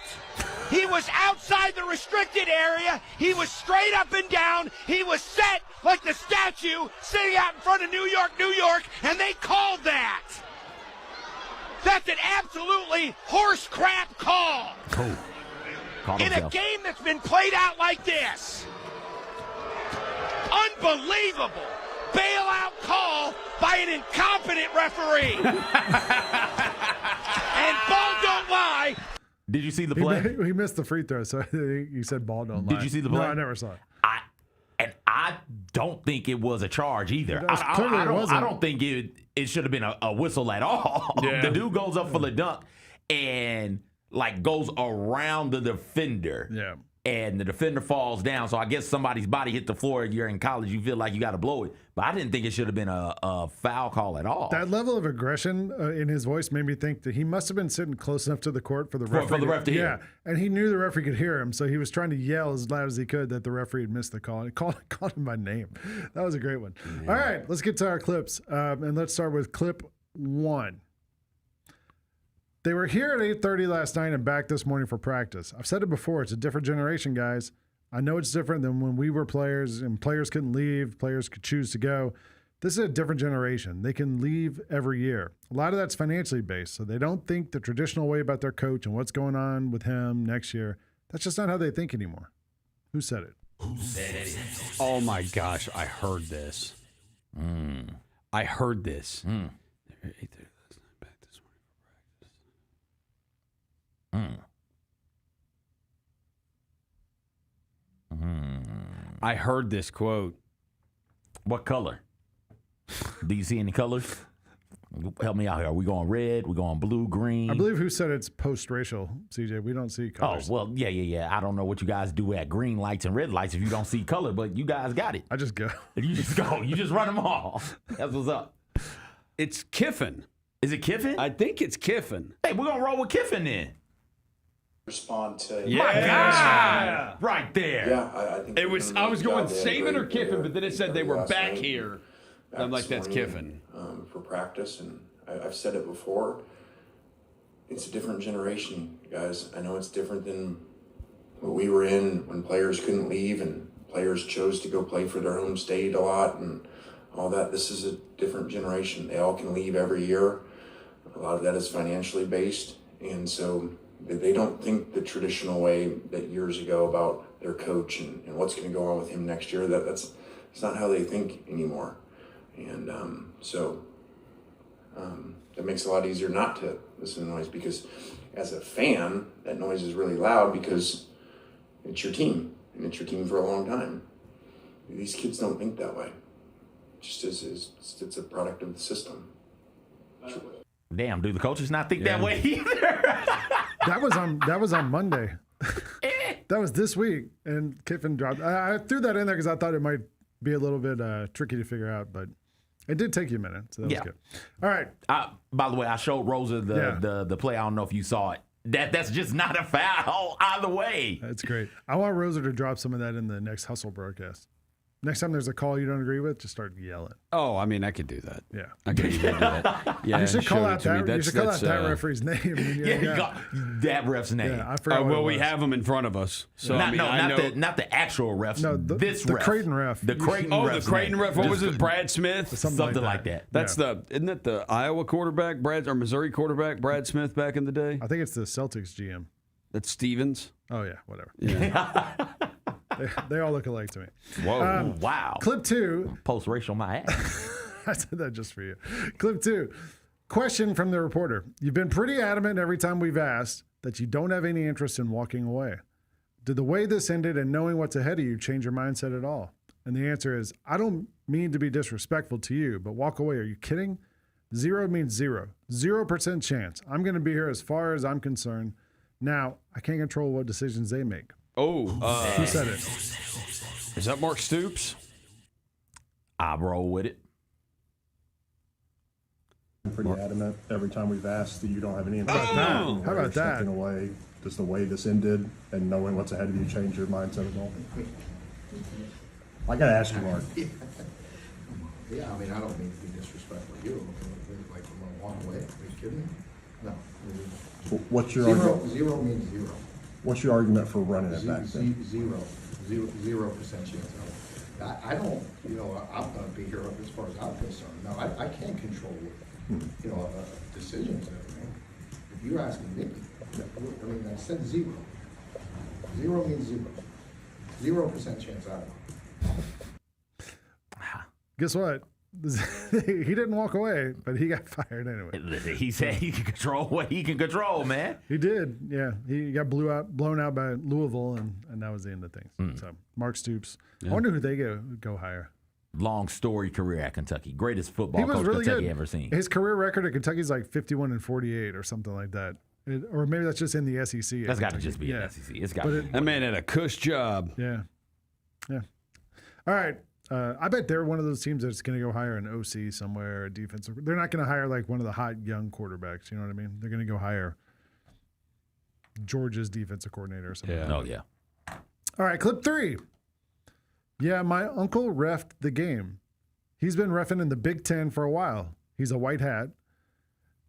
He was outside the restricted area. He was straight up and down. He was set like the statue sitting out in front of New York, and they called that. That's an absolutely horse crap call. In a game that's been played out like this. Unbelievable bailout call by an incompetent referee. And ball don't lie. Did you see the play? He missed the free throw, so he said ball don't lie. Did you see the play? No, I never saw it. I don't think it was a charge either. I don't think it should have been a whistle at all. Yeah. The dude goes up for the dunk and goes around the defender. Yeah. And the defender falls down. So I guess somebody's body hit the floor. You're in college. You feel like you got to blow it. But I didn't think it should have been a foul call at all. That level of aggression in his voice made me think that he must have been sitting close enough to the court for the referee. For the ref to hear. Yeah, and he knew the referee could hear him, so he was trying to yell as loud as he could that the referee had missed the call. He called him by name. That was a great one. Yeah. All right, let's get to our clips. And let's start with clip 1. They were here at 8:30 last night and back this morning for practice. I've said it before, it's a different generation, guys. I know it's different than when we were players and players couldn't leave, players could choose to go. This is a different generation. They can leave every year. A lot of that's financially based, so they don't think the traditional way about their coach and what's going on with him next year. That's just not how they think anymore. Who said it? Oh, my gosh, I heard this. I heard this. I heard this quote. What color? Do you see any colors? Help me out here. Are we going red? We going blue, green? I believe who said it's post-racial, CJ. We don't see colors. Oh, well, yeah. I don't know what you guys do at green lights and red lights if you don't see color, but you guys got it. I just go. You just go. You just run them all. That's what's up. It's Kiffin. Is it Kiffin? I think it's Kiffin. Hey, we're going to roll with Kiffin then. Respond to My God! Right there. Yeah, I think It was. I was going Saban or Kiffin, but then it said they were back here. I'm like, that's Kiffin. For practice, and I've said it before. It's a different generation, guys. I know it's different than what we were in when players couldn't leave and players chose to go play for their home state a lot and all that. This is a different generation. They all can leave every year. A lot of that is financially based, and so they don't think the traditional way that years ago about their coach and what's going to go on with him next year. That's not how they think anymore. And so that makes it a lot easier not to listen to noise, because as a fan, that noise is really loud because it's your team, and it's your team for a long time. These kids don't think that way. It just it's a product of the system. Damn, do the coaches not think that way either? That was on Monday. That was this week, and Kiffin dropped. I threw that in there because I thought it might be a little bit tricky to figure out, but it did take you a minute, so that was good. All right. By the way, I showed Rosa the play. I don't know if you saw it. That's just not a foul either way. That's great. I want Rosa to drop some of that in the next Hustle broadcast. Next time there's a call you don't agree with, just start yelling. Oh, I mean, I could do that. Yeah. I could do that. Yeah, you should call out that. Me. You should call out that referee's name. That ref's name. Yeah, I forgot. Well, we have him in front of us. So not the actual refs. No, the ref. Creighton ref. The Creighton ref. Oh, the Creighton ref. What was it? Brad Smith. Something like that. That's isn't that the Iowa quarterback, or Missouri quarterback, Brad Smith back in the day? I think it's the Celtics GM. That's Stevens. Oh yeah, whatever. Yeah. They all look alike to me. Whoa! Wow. Clip 2. Post-racial my ass. I said that just for you. Clip 2. Question from the reporter. You've been pretty adamant every time we've asked that you don't have any interest in walking away. Did the way this ended and knowing what's ahead of you change your mindset at all? And the answer is, I don't mean to be disrespectful to you, but walk away. Are you kidding? 0 means 0. 0% chance. I'm going to be here as far as I'm concerned. Now, I can't control what decisions they make. Oh, who said it? Is that Mark Stoops? I roll with it. I'm pretty adamant every time we've asked that you don't have any interest. How about that? Stepping away. Does the way this ended and knowing what's ahead of you change your mindset at all? I got to ask you, Mark. Yeah, I mean, I don't mean to be disrespectful to you. Like, I'm going to walk away. Are you kidding me? No. What's your zero, argument? 0 means 0. What's your argument for running it back then? 0% chance. I don't, I'm going to be here as far as I'm concerned. No, I can't control, decisions that are made. If you're asking me, I mean, I said 0. 0 means 0. 0% chance I don't. Guess what? He didn't walk away, but he got fired anyway. He said he can control what he can control, man. He did, yeah. He got blown out by Louisville, and that was the end of things. So Mark Stoops. Yeah. I wonder who they go hire. Long story career at Kentucky. Greatest football coach really Kentucky good. ever seen. His career record at Kentucky is like 51-48 or something like that. Or maybe that's just in the SEC. That's got to just be in the SEC. It's got that man had a cush job. Yeah. Yeah. All right. I bet they're one of those teams that's going to go hire an OC somewhere, a defensive. They're not going to hire like one of the hot young quarterbacks. You know what I mean? They're going to go hire Georgia's defensive coordinator or something. Yeah. Oh, yeah. All right, clip 3. Yeah, my uncle reffed the game. He's been reffing in the Big Ten for a while. He's a white hat.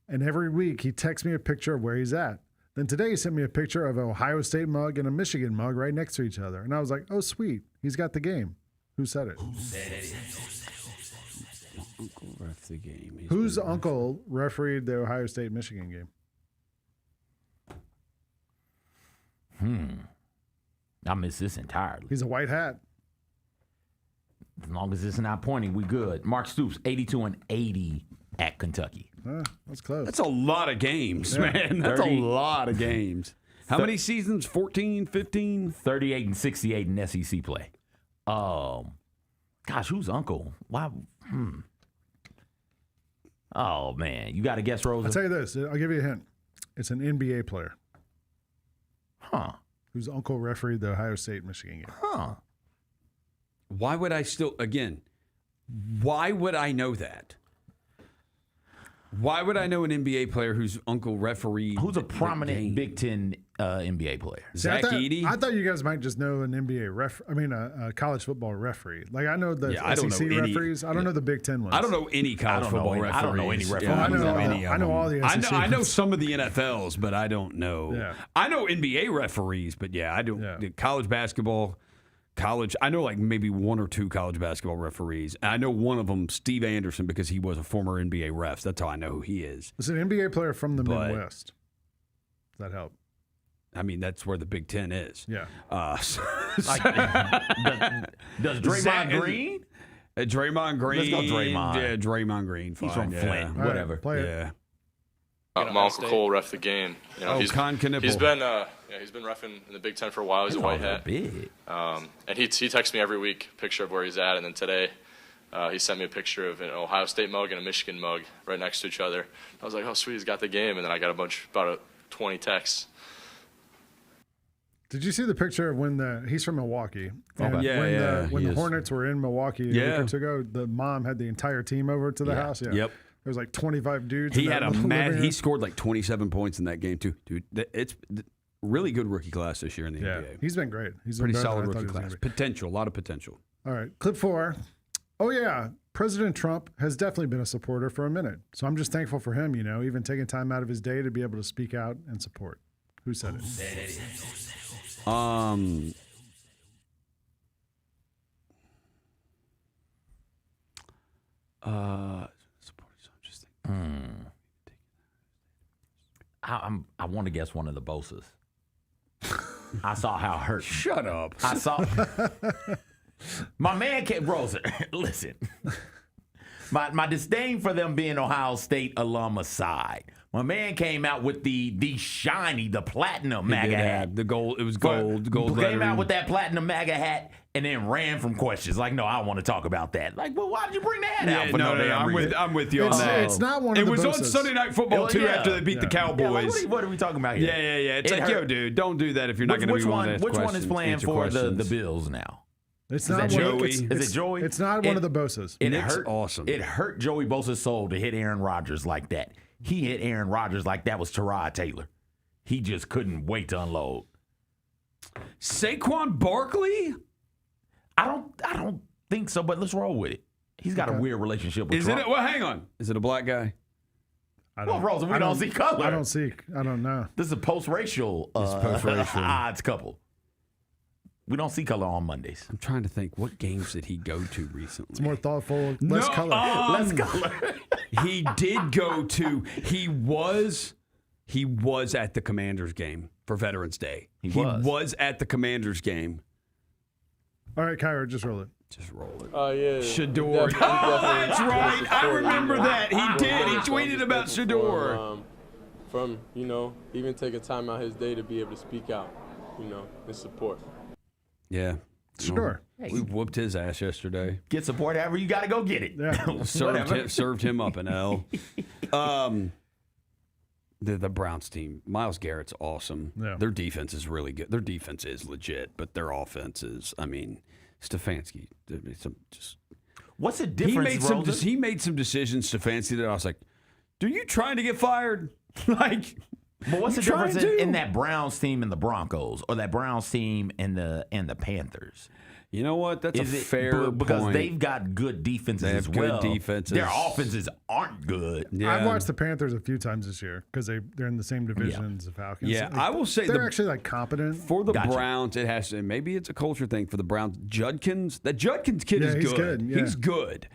And every week he texts me a picture of where he's at. Then today he sent me a picture of an Ohio State mug and a Michigan mug right next to each other. And I was like, oh, sweet. He's got the game. Who said it? Uncle ref the game. Whose uncle refereed the Ohio State-Michigan game? I miss this entirely. He's a white hat. As long as it's not pointing, we good. Mark Stoops, 82-80 at Kentucky. That's close. That's a lot of games, man. That's 30, a lot of games. How many seasons? 14, 15? 38-68 in SEC play. Gosh, whose uncle? Why? Oh man, you got to guess, Rosa. I'll tell you this. I'll give you a hint. It's an NBA player. Huh? Whose uncle refereed the Ohio State-Michigan game. Huh? Why would I why would I know that? Why would I know an NBA player whose uncle refereed? Who's a prominent Big Ten NBA player? Zach Edey? I thought you guys might just know an NBA a college football referee. Like I know the SEC referees. I don't know the Big Ten ones. I don't know any college football referees. I don't know any referees. I know all the SEC I know ones. some of the NFLs, but I don't know. Yeah. I know NBA referees, but I don't. Yeah. College basketball. I know like maybe one or two college basketball referees. And I know one of them, Steve Anderson, because he was a former NBA ref. That's how I know who he is. It's an NBA player from the Midwest. Does that help? I mean, that's where the Big Ten is. Yeah. Does Draymond Green? Draymond Green. Let's go Draymond. Yeah, Draymond Green. Fine. He's from Flint. Whatever. Play it. Yeah. My Uncle Cole ref the game. You know, Con Knipple. he's been reffing in the Big Ten for a while. He's a white hat. Big. And he texts me every week a picture of where he's at. And then today, he sent me a picture of an Ohio State mug and a Michigan mug right next to each other. I was like, oh sweet, he's got the game. And then I got about 20 texts. Did you see the picture of when he's from Milwaukee? And Okay. when the Hornets were in Milwaukee a week or two ago, the mom had the entire team over to the house. Yeah. Yep. There was like 25 dudes. He in had that a little living room. he scored like 27 points in that game too, dude. It's really good rookie class this year in the NBA. He's been great. He's Pretty been better solid than I thought rookie he was gonna class. be. Potential, a lot of potential. All right, clip 4. Oh yeah, President Trump has definitely been a supporter for a minute. So I'm just thankful for him. Even taking time out of his day to be able to speak out and support. Who said it? I want to guess one of the Bosas. I saw how hurt. Shut up. I saw. My man came, Rosa, listen. My disdain for them being Ohio State alum aside, my man came out with the shiny, the platinum MAGA hat. The gold, it was gold. Gold Came lettering. out with that platinum MAGA hat and then ran from questions. Like, no, I want to talk about that. Like, well, why did you bring the hat out for no damn reason? I'm with you on that. It's not one of It the was on Bosas. Sunday Night Football too after they beat the Cowboys. What are we talking about here? Yeah. It's like, yo, dude, don't do that if you're not going to be one to ask Which one is questions, playing answer for the questions. Bills now? It's Is not that one of- Joey? it's- Is it Joey? It's not one of the Bosas. It Nick's hurt. awesome. It hurt Joey Bosa's soul to hit Aaron Rodgers like that. He hit Aaron Rodgers like that was Tyrod Taylor. He just couldn't wait to unload. Saquon Barkley? I don't think so, but let's roll with it. He's got a weird relationship with Trump. Well, hang on. Is it a black guy? Well, Rosa, we don't see color. I don't know. This is a post-racial, odds couple. We don't see color on Mondays. I'm trying to think. What games did he go to recently? It's more thoughtful, less color. Less color. He did go to. He was at the Commanders game for Veterans Day. He was at the Commanders game. All right, Kyra, just roll it. Just roll it. Oh, yeah. Shador. That's right. I remember that. He did. He tweeted about Shador. From, even taking time out his day to be able to speak out, and support. Yeah. Shador. We whooped his ass yesterday. Get support however you got to go get it. Yeah. served him up an L. The Browns team, Myles Garrett's awesome. Yeah. Their defense is really good. Their defense is legit, but their offense is, Stefanski. What's the difference, He made some decisions, Stefanski, that I was like, "Are you trying to get fired?" But what's the difference in that Browns team and the Broncos, or that Browns team and the Panthers? You know what? That's a fair because point. they've got good defenses They have as well. good defenses. Their offenses aren't good. Yeah. I've watched the Panthers a few times this year because they're in the same division as the Falcons. Yeah, I will say they're actually competent. For the Browns, it has to. Maybe it's a culture thing for the Browns. That Judkins kid is he's good. Yeah. He's good.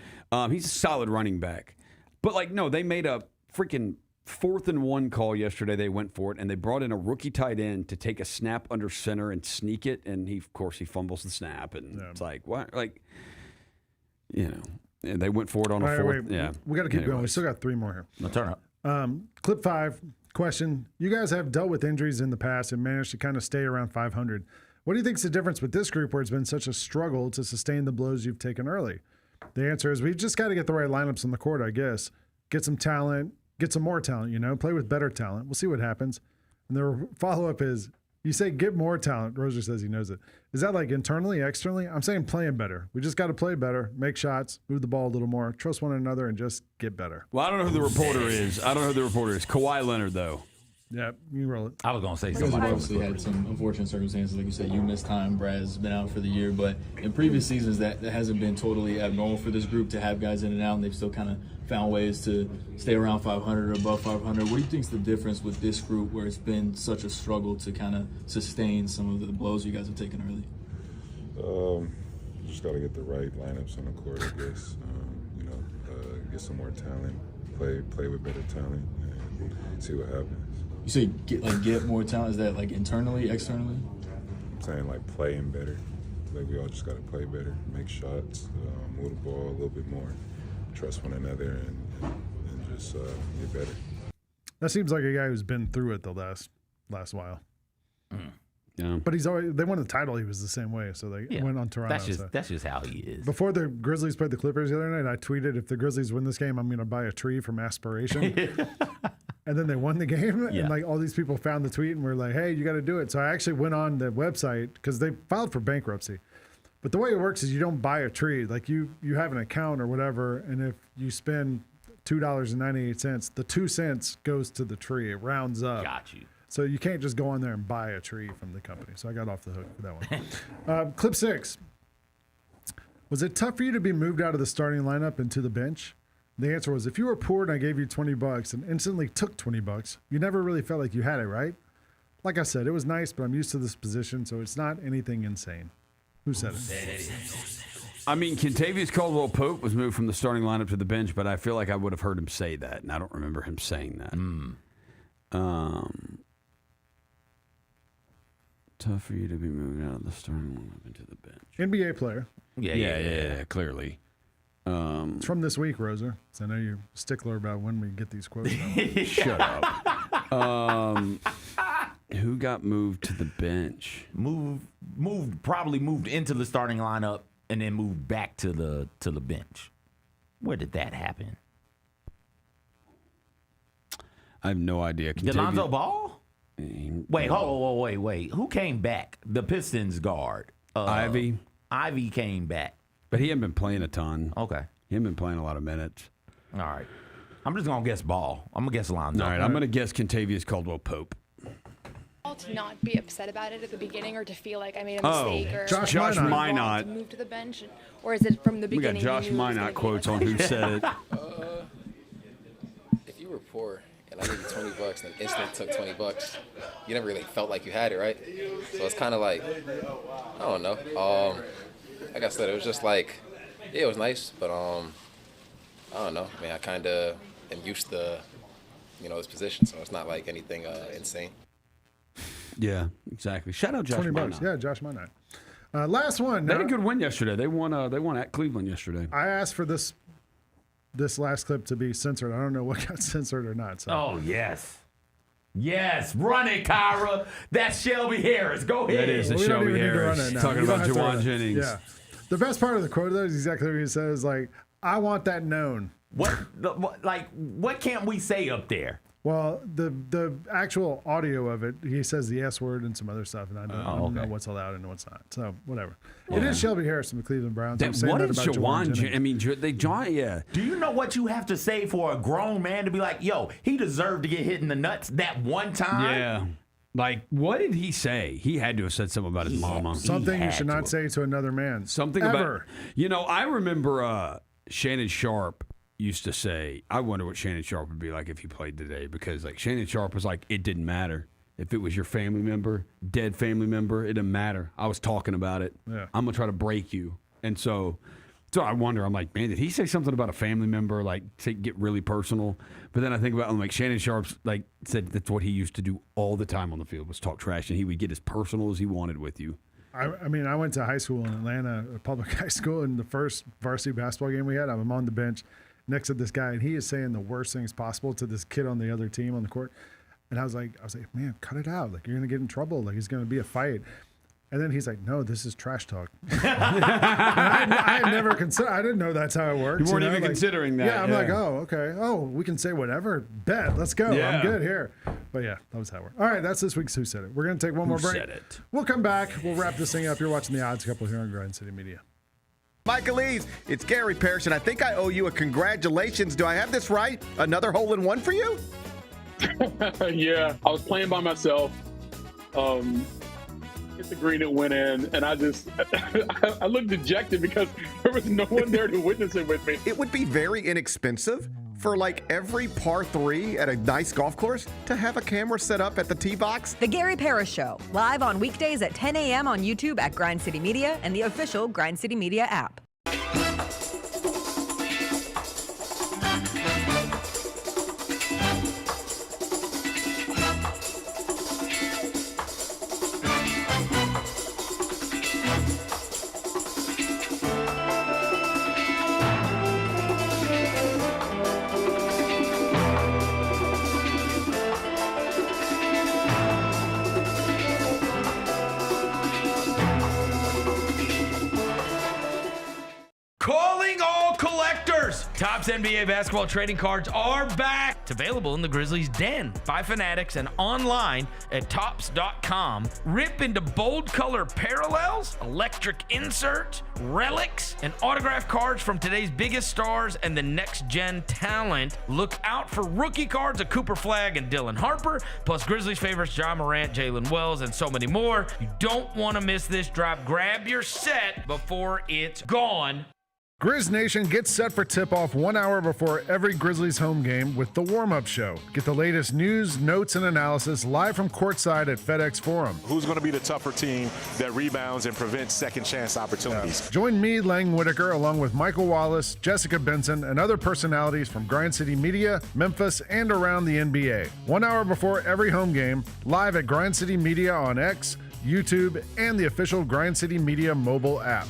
He's a solid running back. But no, they made a freaking 4th and 1 call yesterday. They went for it, and they brought in a rookie tight end to take a snap under center and sneak it. And he fumbles the snap, and it's like what, and they went for it on a 4th. Yeah, we got to keep going. We still got 3 more here. No, turn up. Clip 5 question: you guys have dealt with injuries in the past and managed to kind of stay around 500. What do you think's the difference with this group where it's been such a struggle to sustain the blows you've taken early? The answer is we've just got to get the right lineups on the court, I guess. Get some talent, get some more talent, play with better talent. We'll see what happens. And the follow-up is, you say get more talent. Roser says he knows it. Is that like internally, externally? I'm saying playing better. We just got to play better, make shots, move the ball a little more, trust one another, and just get better. Well, I don't know who the reporter is. Kawhi Leonard, though. Yeah, you roll it. I was going to say Because somebody. we've obviously had some unfortunate circumstances. Like you said, you missed time. Brad's been out for the year. But in previous seasons, that hasn't been totally abnormal for this group to have guys in and out, and they've still kind of found ways to stay around 500 or above 500. What do you think's the difference with this group where it's been such a struggle to kind of sustain some of the blows you guys have taken early? Just got to get the right lineups on the court, I guess. Get some more talent, play with better talent, and see what happens. You say get more talent. Is that like internally, externally? I'm saying like playing better. Like we all just got to play better, make shots, move the ball a little bit more, trust one another, and just get better. That seems like a guy who's been through it the last while. Yeah. But they won the title. He was the same way, so they went on Toronto. That's just how he is. Before the Grizzlies played the Clippers the other night, I tweeted, if the Grizzlies win this game, I'm going to buy a tree from Aspiration. And then they won the game, and like all these people found the tweet and were like, hey, you got to do it. So I actually went on the website because they filed for bankruptcy. But the way it works is you don't buy a tree. Like you have an account or whatever, and if you spend $2.98, the 2 cents goes to the tree. It rounds up. Got you. So you can't just go on there and buy a tree from the company. So I got off the hook for that one. Clip 6. Was it tough for you to be moved out of the starting lineup into the bench? The answer was, if you were poor and I gave you $20 and instantly took $20, you never really felt like you had it, right? Like I said, it was nice, but I'm used to this position, so it's not anything insane. Who said it? I mean, Kentavious Caldwell-Pope was moved from the starting lineup to the bench, but I feel like I would have heard him say that, and I don't remember him saying that. Tough for you to be moved out of the starting lineup into the bench. NBA player. Yeah, clearly. It's from this week, Roser. So I know you're a stickler about when we get these quotes. Shut up. Who got moved to the bench? Probably moved into the starting lineup and then moved back to the bench. Where did that happen? I have no idea. Lonzo Ball? Wait. Who came back? The Pistons guard. Ivy. Ivy came back. But he hadn't been playing a ton. Okay. He hadn't been playing a lot of minutes. All right. I'm just going to guess Ball. I'm going to guess Lonzo. All right, I'm going to guess Kentavious Caldwell-Pope. To not be upset about it at the beginning or to feel like I made a mistake or Josh Minot to move to the bench, or is it from the We got beginning? Josh Minot quotes on who said it. If you were poor and I gave you $20 and instantly took $20, you never really felt like you had it, right? So it's kind of like, I don't know. Like I said, it was just like, yeah, it was nice, but I don't know. I mean, I kind of am used to, this position, so it's not like anything insane. Yeah, exactly. Shout out Josh Minot. Yeah, Josh Minot. Last one. They had a good win yesterday. They won at Cleveland yesterday. I asked for this last clip to be censored. I don't know what got censored or not. So. Oh, yes. Yes, run it, Kyra. That's Shelby Harris. Go ahead. That is a Shelby Harris talking about Juwan Jennings. Yeah. The best part of the quote, though, is exactly what he says. Like, I want that known. What can't we say up there? Well, the actual audio of it, he says the S word and some other stuff, and I don't know what's allowed and what's not. So, whatever. Yeah. It is Shelby Harris from the Cleveland Browns. What is Juwan Jennings? I mean, yeah. Do you know what you have to say for a grown man to be like, yo, he deserved to get hit in the nuts that one time? Yeah. Like, what did he say? He had to have said something about his mama. Something you should not say to another man. Something ever. About, I remember Shannon Sharp used to say, I wonder what Shannon Sharp would be like if he played today, because like Shannon Sharp was like, it didn't matter. If it was your family member, dead family member, it didn't matter. I was talking about it. Yeah. I'm going to try to break you. And so I wonder, I'm like, man, did he say something about a family member, like to get really personal? But then I think about, like, Shannon Sharp's like said that's what he used to do all the time on the field was talk trash, and he would get as personal as he wanted with you. I mean, I went to high school in Atlanta, a public high school, and the first varsity basketball game we had, I'm on the bench next to this guy, and he is saying the worst things possible to this kid on the other team on the court. And I was like, man, cut it out. Like, you're going to get in trouble. Like, it's going to be a fight. And then he's like, no, this is trash talk. I had never considered, I didn't know that's how it works. You weren't even considering that. Yeah, I'm like, oh, okay. Oh, we can say whatever. Bet. Let's go. Yeah. I'm good here. But yeah, that was how it worked. All right, that's this week's Who Said It. We're going to take one more break. Said It? We'll come back. We'll wrap this thing up. You're watching The Odds Couple here on Grind City Media. Michaelese, it's Gary Parrish, and I think I owe you a congratulations. Do I have this right? Another hole-in-one for you? Yeah, I was playing by myself. Hit the green, it went in, and I looked dejected because there was no one there to witness it with me. It would be very inexpensive for like every par 3 at a nice golf course to have a camera set up at the tee box. The Gary Parrish Show, live on weekdays at 10 a.m. on YouTube at Grind City Media and the official Grind City Media app. Calling all collectors! Topps NBA basketball trading cards are back. It's available in the Grizzlies' den by Fanatics and online at Topps.com. Rip into bold color parallels, electric inserts, relics, and autograph cards from today's biggest stars and the next-gen talent. Look out for rookie cards of Cooper Flagg and Dylan Harper, plus Grizzlies favorites John Morant, Jalen Wells, and so many more. You don't want to miss this drop. Grab your set before it's gone. Grizz Nation gets set for tip-off 1 hour before every Grizzlies home game with the warm-up show. Get the latest news, notes, and analysis live from courtside at FedEx Forum. Who's going to be the tougher team that rebounds and prevents second-chance opportunities? Join me, Lang Whitaker, along with Michael Wallace, Jessica Benson, and other personalities from Grind City Media, Memphis, and around the NBA. 1 hour before every home game, live at Grind City Media on X, YouTube, and the official Grind City Media mobile app.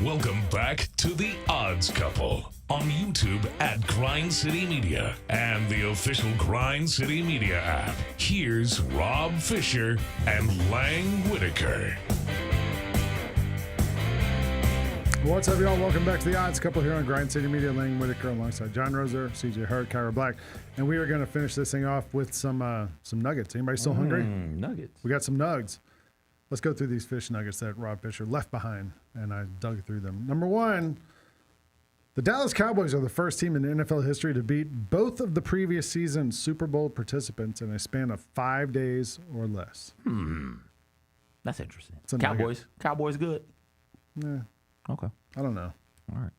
Welcome back to The Odds Couple on YouTube at Grind City Media and the official Grind City Media app. Here's Rob Fisher and Lang Whitaker. What's up, y'all? Welcome back to The Odds Couple here on Grind City Media. Lang Whitaker alongside John Roser, CJ Hurt, Kyra Black. And we are going to finish this thing off with some nuggets. Anybody still hungry? Nuggets. We got some nugs. Let's go through these fish nuggets that Rob Fisher left behind, and I dug through them. Number one, the Dallas Cowboys are the first team in NFL history to beat both of the previous season's Super Bowl participants in a span of 5 days or less. That's interesting. Cowboys. Cowboys good? Yeah. Okay. I don't know. All right.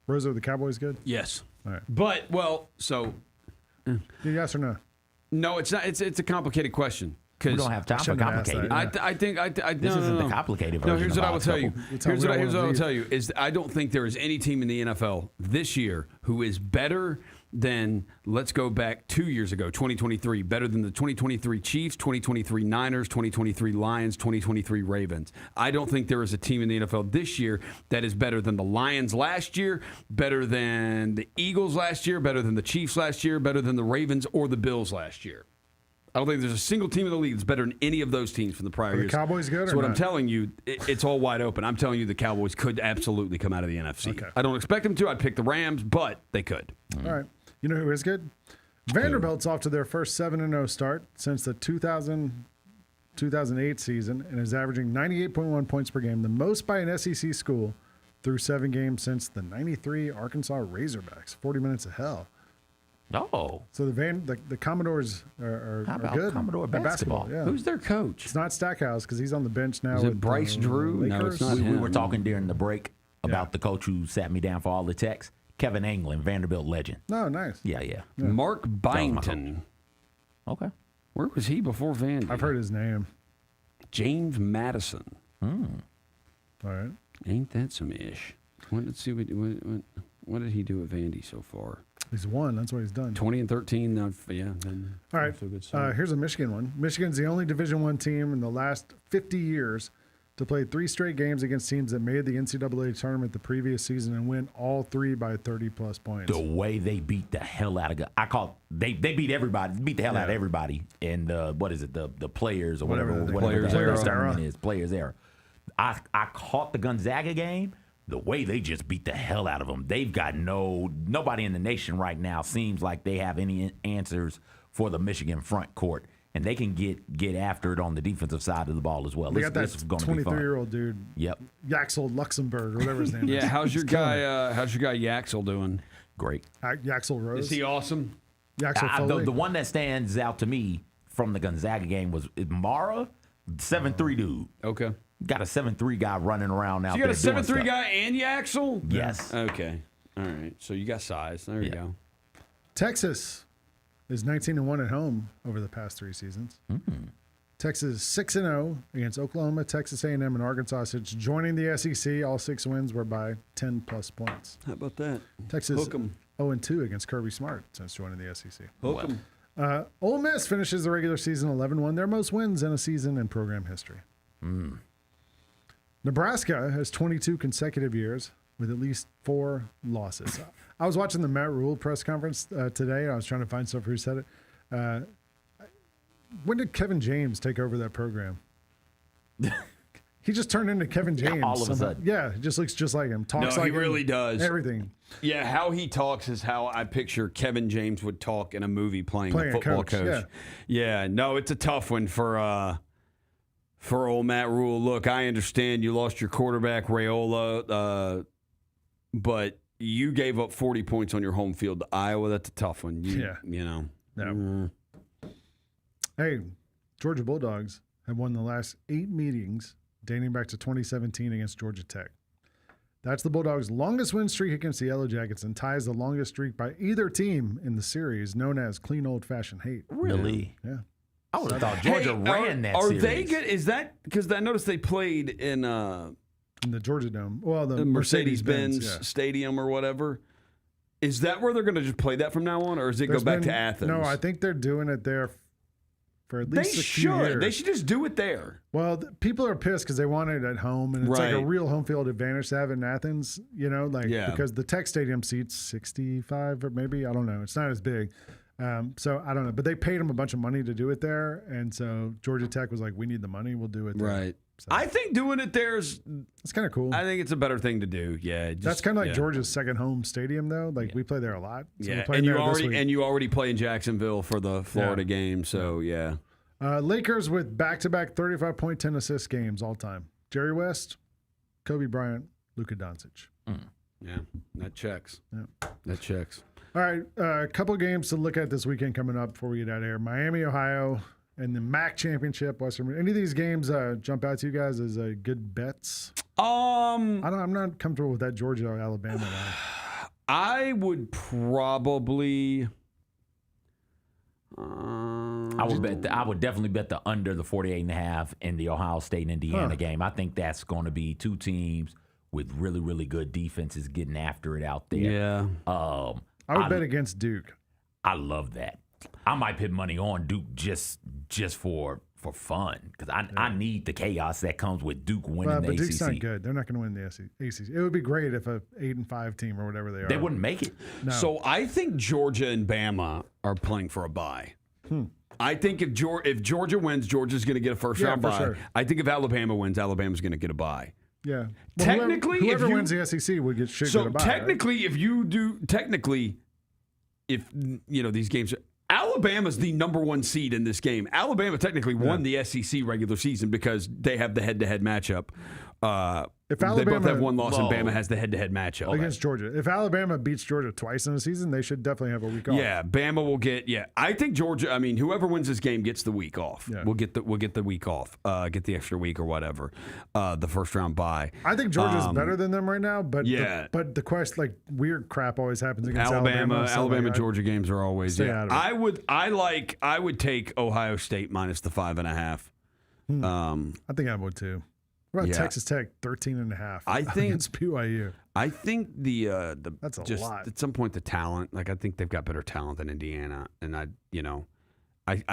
Rose, are the Cowboys good? Yes. All right. But, well, so. Yes or no? No, it's not. It's a complicated question. We don't have time for complicated. I think this isn't the complicated version. No, here's what I will tell you. Here's what I will tell you is I don't think there is any team in the NFL this year who is better than, let's go back 2 years ago, 2023, better than the 2023 Chiefs, 2023 Niners, 2023 Lions, 2023 Ravens. I don't think there is a team in the NFL this year that is better than the Lions last year, better than the Eagles last year, better than the Chiefs last year, better than the Ravens or the Bills last year. I don't think there's a single team in the league that's better than any of those teams from the prior years. Are the Cowboys good So or what not? I'm telling you, it's all wide open. I'm telling you the Cowboys could absolutely come out of the NFC. Okay. I don't expect them to. I'd pick the Rams, but they could. All right. You know who is good? Vanderbilt's off to their first 7-0 start since the 2008 season and is averaging 98.1 points per game, the most by an SEC school through 7 games since the 93 Arkansas Razorbacks. 40 minutes of hell. Oh. So the Commodores are How about good. Commodore at basketball? Yeah. Who's their coach? It's not Stackhouse because he's on the bench now. Is it with Bryce Drew? No, Lakers. it's not We him. were talking during the break about the coach who sat me down for all the texts. Kevin England, Vanderbilt legend. No, nice. Yeah. Mark Byington. Okay. Where was he before Vandy? I've heard his name. James Madison. All right. Ain't that some ish? Let's see what did he do at Vandy so far? He's won. That's what he's done. 20 and 13. Then All right. Here's a Michigan one. Michigan's the only Division I team in the last 50 years to play 3 straight games against teams that made the NCAA tournament the previous season and win all 3 by 30-plus points. The way they beat the hell out of they beat everybody, beat the hell out of everybody. And what is it, the players or whatever Players tournament is, Players Era. I caught the Gonzaga game. The way they just beat the hell out of them. They've got nobody in the nation right now seems like they have any answers for the Michigan front court. And they can get after it on the defensive side of the ball as well. They got that 23-year-old dude. Yep. Yaxel Luxembourg, or whatever his name is. Yeah, how's your guy Yaxel doing? Great. Yaxel Rose. Is he awesome? Yaxel Foley. The one that stands out to me from the Gonzaga game was Mara, 7'3" dude. Okay. Got a 7'3" guy running around out So you there. got a 7'3" guy and Yaxel? Yes. Okay. All right. So you got size. There you go. Texas is 19-1 at home over the past 3 seasons. Texas 6-0 against Oklahoma, Texas A&M, and Arkansas since joining the SEC. All 6 wins were by 10-plus points. How about that? Texas Hook 'em. 0-2 against Kirby Smart since joining the SEC. Hook 'em. Ole Miss finishes the regular season 11-1, their most wins in a season in program history. Nebraska has 22 consecutive years with at least 4 losses. I was watching the Matt Rule press conference today. I was trying to find stuff who said it. When did Kevin James take over that program? He just turned into Kevin James. All of a sudden. Yeah, he just looks just like him. Talks like he really does. Everything. Yeah, how he talks is how I picture Kevin James would talk in a movie playing a football coach. Yeah, no, it's a tough one for old Matt Rule. Look, I understand you lost your quarterback, Raiola, but you gave up 40 points on your home field to Iowa. That's a tough one. You know. No. Hey, Georgia Bulldogs have won the last 8 meetings dating back to 2017 against Georgia Tech. That's the Bulldogs' longest win streak against the Yellow Jackets and ties the longest streak by either team in the series, known as clean old-fashioned hate. Really? Yeah. I would have thought Georgia ran that are series. They good? Is that because I noticed they played in the Georgia Dome? Well, the Mercedes-Benz Stadium or whatever. Is that where they're going to just play that from now on, or does it go back to Athens? No, I think they're doing it there for at least a few years. They should just do it there. Well, people are pissed because they want it at home, and it's like a real home field advantage to have it in Athens, because the Tech Stadium seats 65 or maybe, I don't know. It's not as big. So I don't know, but they paid them a bunch of money to do it there, and so Georgia Tech was like, "We need the money, we'll do it there." Right. So. I think doing it there is it's kind of cool. I think it's a better thing to do. Yeah, that's kind of like Georgia's second home stadium, though. Like we play there a lot. So and you already play in Jacksonville for the Florida game. So yeah. Lakers with back-to-back 35-point, 10 assist games all time. Jerry West, Kobe Bryant, Luka Doncic. Yeah, that checks. Yeah. That checks. All right, a couple of games to look at this weekend coming up before we get out of here. Miami, Ohio, and the MAC Championship. Any of these games jump out to you guys as good bets? I'm not comfortable with that Georgia or Alabama line. I would probably. I would definitely bet the under the 48.5 in the Ohio State Indiana game. I think that's going to be 2 teams with really, really good defenses getting after it out there. Yeah. I would bet against Duke. I love that. I might put money on Duke just for fun because I need the chaos that comes with Duke winning the but ACC. Duke's not good. They're not going to win the ACC. It would be great if a 8-5 team or whatever they are. They wouldn't make it. No. So I think Georgia and Bama are playing for a bye. I think if Georgia wins, Georgia's going to get a first-round bye. Sure. I think if Alabama wins, Alabama's going to get a bye. Yeah. Well, technically, whoever wins the SEC would get get a bye. Technically, right? if these games, Alabama's the number 1 seed in this game. Alabama technically won the SEC regular season because they have the head-to-head matchup. If they Alabama, both have 1 loss, and Bama has the head-to-head matchup against Georgia. If Alabama beats Georgia twice in a season, they should definitely have a week off. Yeah, Bama will get. Yeah, I think Georgia. I mean, whoever wins this game gets the week off. Yeah. We'll get the week off. Get the extra week or whatever. The first round bye. I think Georgia's better than them right now. But but the question, like weird crap, always happens against Alabama. So Georgia games are always. Stay out of it. I would take Ohio State minus the 5.5. I think I would too. What about Texas Tech 13.5? I think against BYU. I think that's a lot. At some point the talent, like I think they've got better talent than Indiana, and I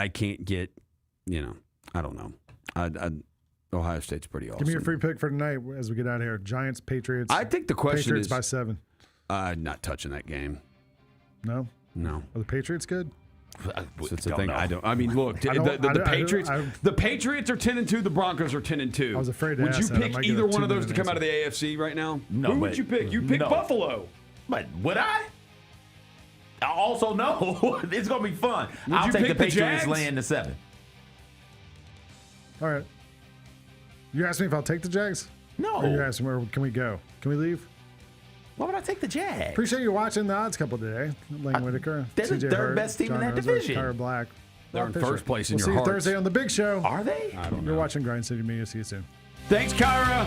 can't get, I don't know. Ohio State's pretty awesome. Give me your free pick for tonight as we get out of here. Giants, Patriots. I think the question Patriots is by 7. Not touching that game. No? No. Are the Patriots good? It's a thing. I mean, look, the Patriots. The Patriots are 10-2. The Broncos are 10-2. I was afraid to Would you ask that. I pick might get either a one of those 2-minute to come out of the answer. AFC right now? No, Who would but- you pick? You pick no. Buffalo. But would I? Also, no. It's going to be fun. Would I'll you take the pick the Patriots Jags? laying the 7. All right. You asked me if I'll take the Jags? No. Or you asked me where can we go? Can we leave? Why would I take the Jags? Appreciate you watching the Odds Couple today. Lane Whitaker, they're the CJ third Hurd, best team in John that Ozer, division. Tyra Black. They're Rob in Fisher. first place in We'll your see you hearts. Thursday on the big show. Are they? I don't know. You're watching Grind City Media. See you soon. Thanks, Kyra.